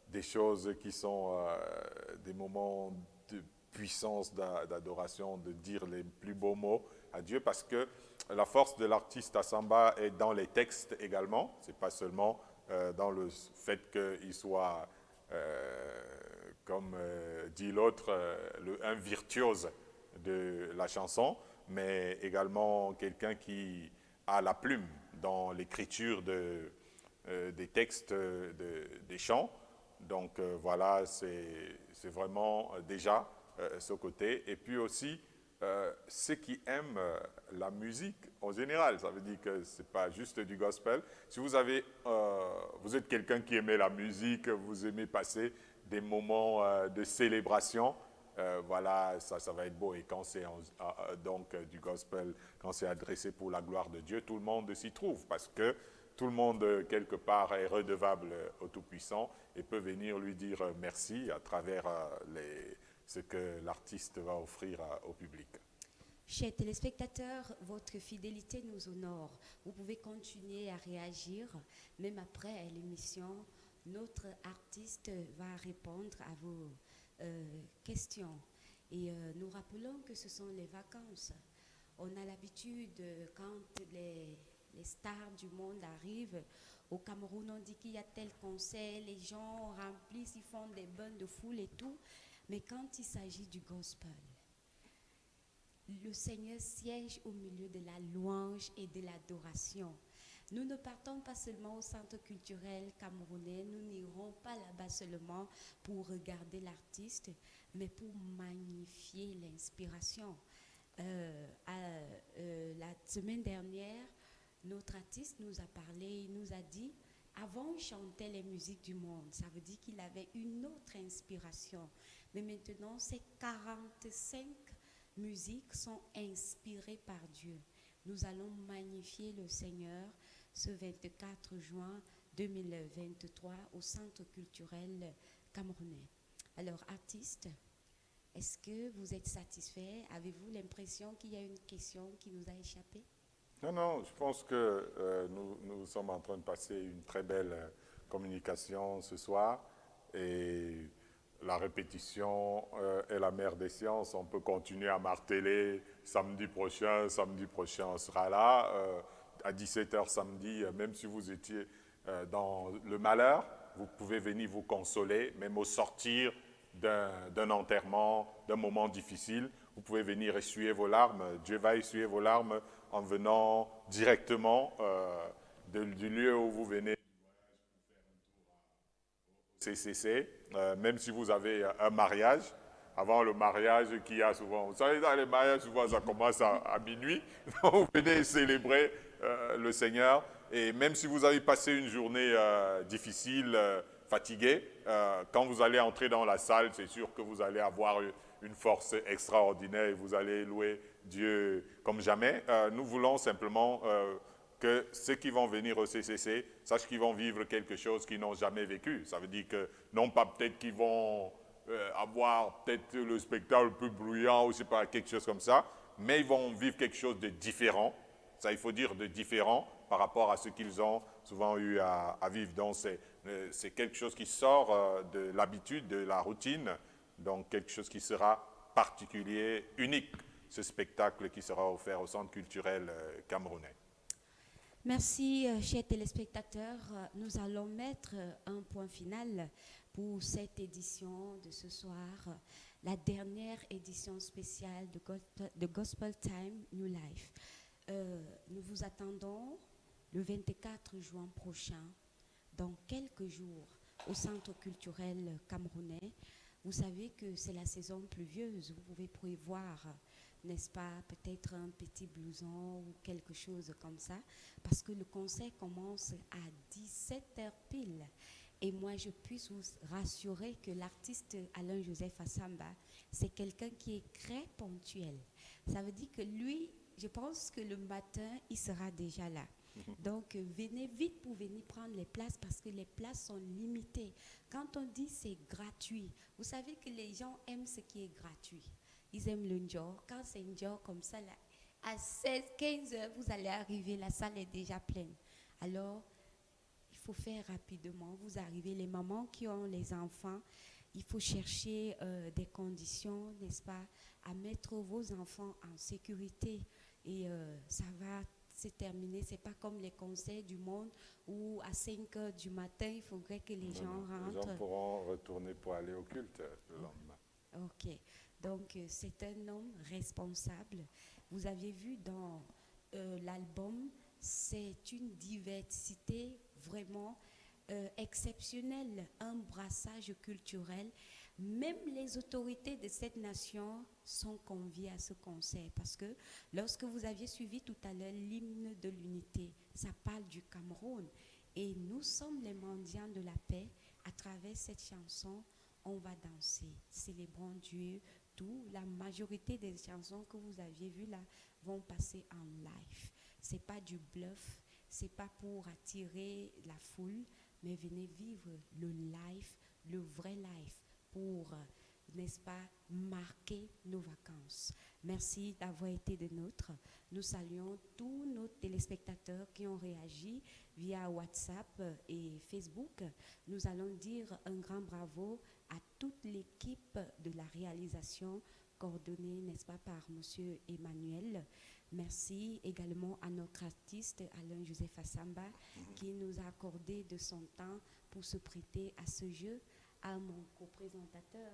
des choses qui sont des moments de puissance, d'adoration, de dire les plus beaux mots à Dieu, parce que la force de l'artiste Assamba est dans les textes également. Ce n'est pas seulement dans le fait qu'il soit, comme dit l'autre, un virtuose de la chanson, mais également quelqu'un qui a la plume dans l'écriture des textes des chants. Donc voilà, c'est vraiment déjà ce côté. Et puis aussi, ceux qui aiment la musique en général, ça veut dire que ce n'est pas juste du gospel. Si vous êtes quelqu'un qui aimait la musique, vous aimez passer des moments de célébration, voilà, ça va être beau. Et quand c'est donc du gospel, quand c'est adressé pour la gloire de Dieu, tout le monde s'y trouve, parce que tout le monde, quelque part, est redevable au Tout-Puissant et peut venir lui dire merci à travers ce que l'artiste va offrir au public. Chers téléspectateurs, votre fidélité nous honore. Vous pouvez continuer à réagir, même après l'émission. Notre artiste va répondre à vos questions. Et nous rappelons que ce sont les vacances. On a l'habitude, quand les stars du monde arrivent, au Cameroun, on dit qu'il y a tel concert, les gens remplissent, ils font des bains de foule et tout. Mais quand il s'agit du gospel, le Seigneur siège au milieu de la louange et de l'adoration. Nous ne partons pas seulement au centre culturel camerounais, nous n'irons pas là-bas seulement pour regarder l'artiste, mais pour magnifier l'inspiration. La semaine dernière, notre artiste nous a parlé, il nous a dit, avant il chantait les musiques du monde, ça veut dire qu'il avait une autre inspiration. Mais maintenant, ces 45 musiques sont inspirées par Dieu. Nous allons magnifier le Seigneur ce 24 juin 2023 au Centre culturel camerounais. Alors, artiste, est-ce que vous êtes satisfait? Avez-vous l'impression qu'il y a une question qui nous a échappé? Non, je pense que nous sommes en train de passer une très belle communication ce soir. Et la répétition est la mère des sciences. On peut continuer à marteler samedi prochain on sera là. À 17h samedi, même si vous étiez dans le malheur, vous pouvez venir vous consoler, même au sortir d'un enterrement, d'un moment difficile. Vous pouvez venir essuyer vos larmes. Dieu va essuyer vos larmes en venant directement du lieu où vous venez. CCC, même si vous avez un mariage, avant le mariage qu'il y a souvent, vous savez, dans les mariages, souvent ça commence à minuit, vous venez célébrer le Seigneur, et même si vous avez passé une journée difficile, fatigué, quand vous allez entrer dans la salle, c'est sûr que vous allez avoir une force extraordinaire et vous allez louer Dieu comme jamais. Nous voulons simplement que ceux qui vont venir au CCC sachent qu'ils vont vivre quelque chose qu'ils n'ont jamais vécu. Ça veut dire que non pas peut-être qu'ils vont avoir peut-être le spectacle un peu bruyant ou je sais pas, quelque chose comme ça, mais ils vont vivre quelque chose de différent. Ça, il faut dire de différent par rapport à ce qu'ils ont souvent eu à vivre. Donc, c'est quelque chose qui sort de l'habitude, de la routine, donc quelque chose qui sera particulier, unique, ce spectacle qui sera offert au Centre culturel camerounais. Merci, chers téléspectateurs. Nous allons mettre un point final pour cette édition de ce soir, la dernière édition spéciale de Gospel Time New Life. Nous vous attendons le 24 juin prochain, dans quelques jours, au Centre culturel camerounais. Vous savez que c'est la saison pluvieuse. Vous pouvez prévoir, n'est-ce pas, peut-être un petit blouson ou quelque chose comme ça, parce que le concert commence à 17h pile. Et moi, je puisse vous rassurer que l'artiste Alain-Joseph Assamba, c'est quelqu'un qui est très ponctuel. Ça veut dire que lui, je pense que le matin, il sera déjà là. Donc, venez vite pour venir prendre les places parce que les places sont limitées. Quand on dit c'est gratuit, vous savez que les gens aiment ce qui est gratuit. Ils aiment le njor. Quand c'est njor comme ça, là, à 16, 15 heures, vous allez arriver, la salle est déjà pleine. Alors, il faut faire rapidement. Vous arrivez, les mamans qui ont les enfants, il faut chercher des conditions, n'est-ce pas, à mettre vos enfants en sécurité. Et ça va se terminer. Ce n'est pas comme les concerts du monde où à 5 heures du matin, il faudrait que les gens rentrent. Les gens pourront retourner pour aller au culte le lendemain. Ok. Donc, c'est un homme responsable. Vous avez vu dans l'album, c'est une diversité vraiment exceptionnelle, un brassage culturel. Même les autorités de cette nation sont conviées à ce concert parce que lorsque vous aviez suivi tout à l'heure l'hymne de l'unité, ça parle du Cameroun. Et nous sommes les mendiants de la paix. À travers cette chanson, on va danser, célébrons Dieu. La majorité des chansons que vous aviez vues là vont passer en live. Ce n'est pas du bluff, ce n'est pas pour attirer la foule, mais venez vivre le live, le vrai live, pour, n'est-ce pas, marquer nos vacances. Merci d'avoir été des nôtres. Nous saluons tous nos téléspectateurs qui ont réagi via WhatsApp et Facebook. Nous allons dire un grand bravo à toute l'équipe de la réalisation coordonnée, n'est-ce pas, par M. Emmanuel. Merci également à notre artiste Alain-Joseph Assamba qui nous a accordé de son temps pour se prêter à ce jeu, à mon co-présentateur.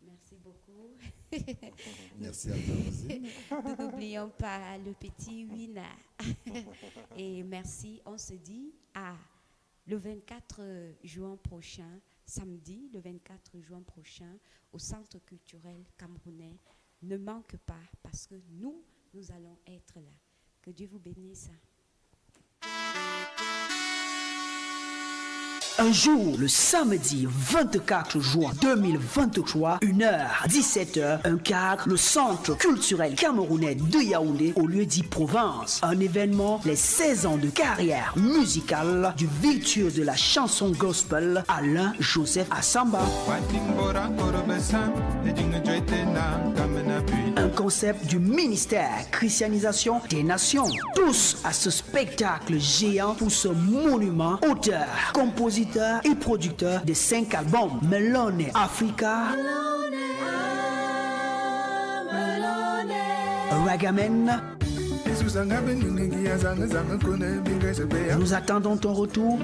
Merci beaucoup. Merci à toi aussi. Nous n'oublions pas le petit Wina. Et merci, on se dit à le 24 juin prochain, samedi, le 24 juin prochain, au Centre culturel camerounais. Ne manque pas parce que nous allons être là. Que Dieu vous bénisse. Un jour, le samedi 24 juin 2023, 1h, 17h, un quart, le Centre culturel camerounais de Yaoundé, au lieu dit Provence. Un événement, les 16 ans de carrière musicale du virtuose de la chanson gospel, Alain-Joseph Assamba. Un concept du ministère Christianisation des Nations. Tous à ce spectacle géant pour ce monument, auteur, compositeur et producteur de 5 albums, Melone Africa, Ragamen. Nous attendons ton retour.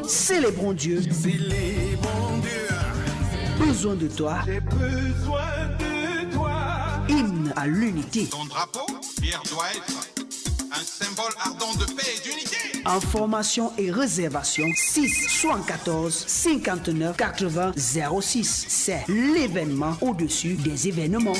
Célébrons Dieu. Besoin de toi. J'ai besoin de toi. Hymne à l'unité. Ton drapeau, Pierre, doit être un symbole ardent de paix et d'unité. Information et réservation 6 74 59 80 06. C'est l'événement au-dessus des événements.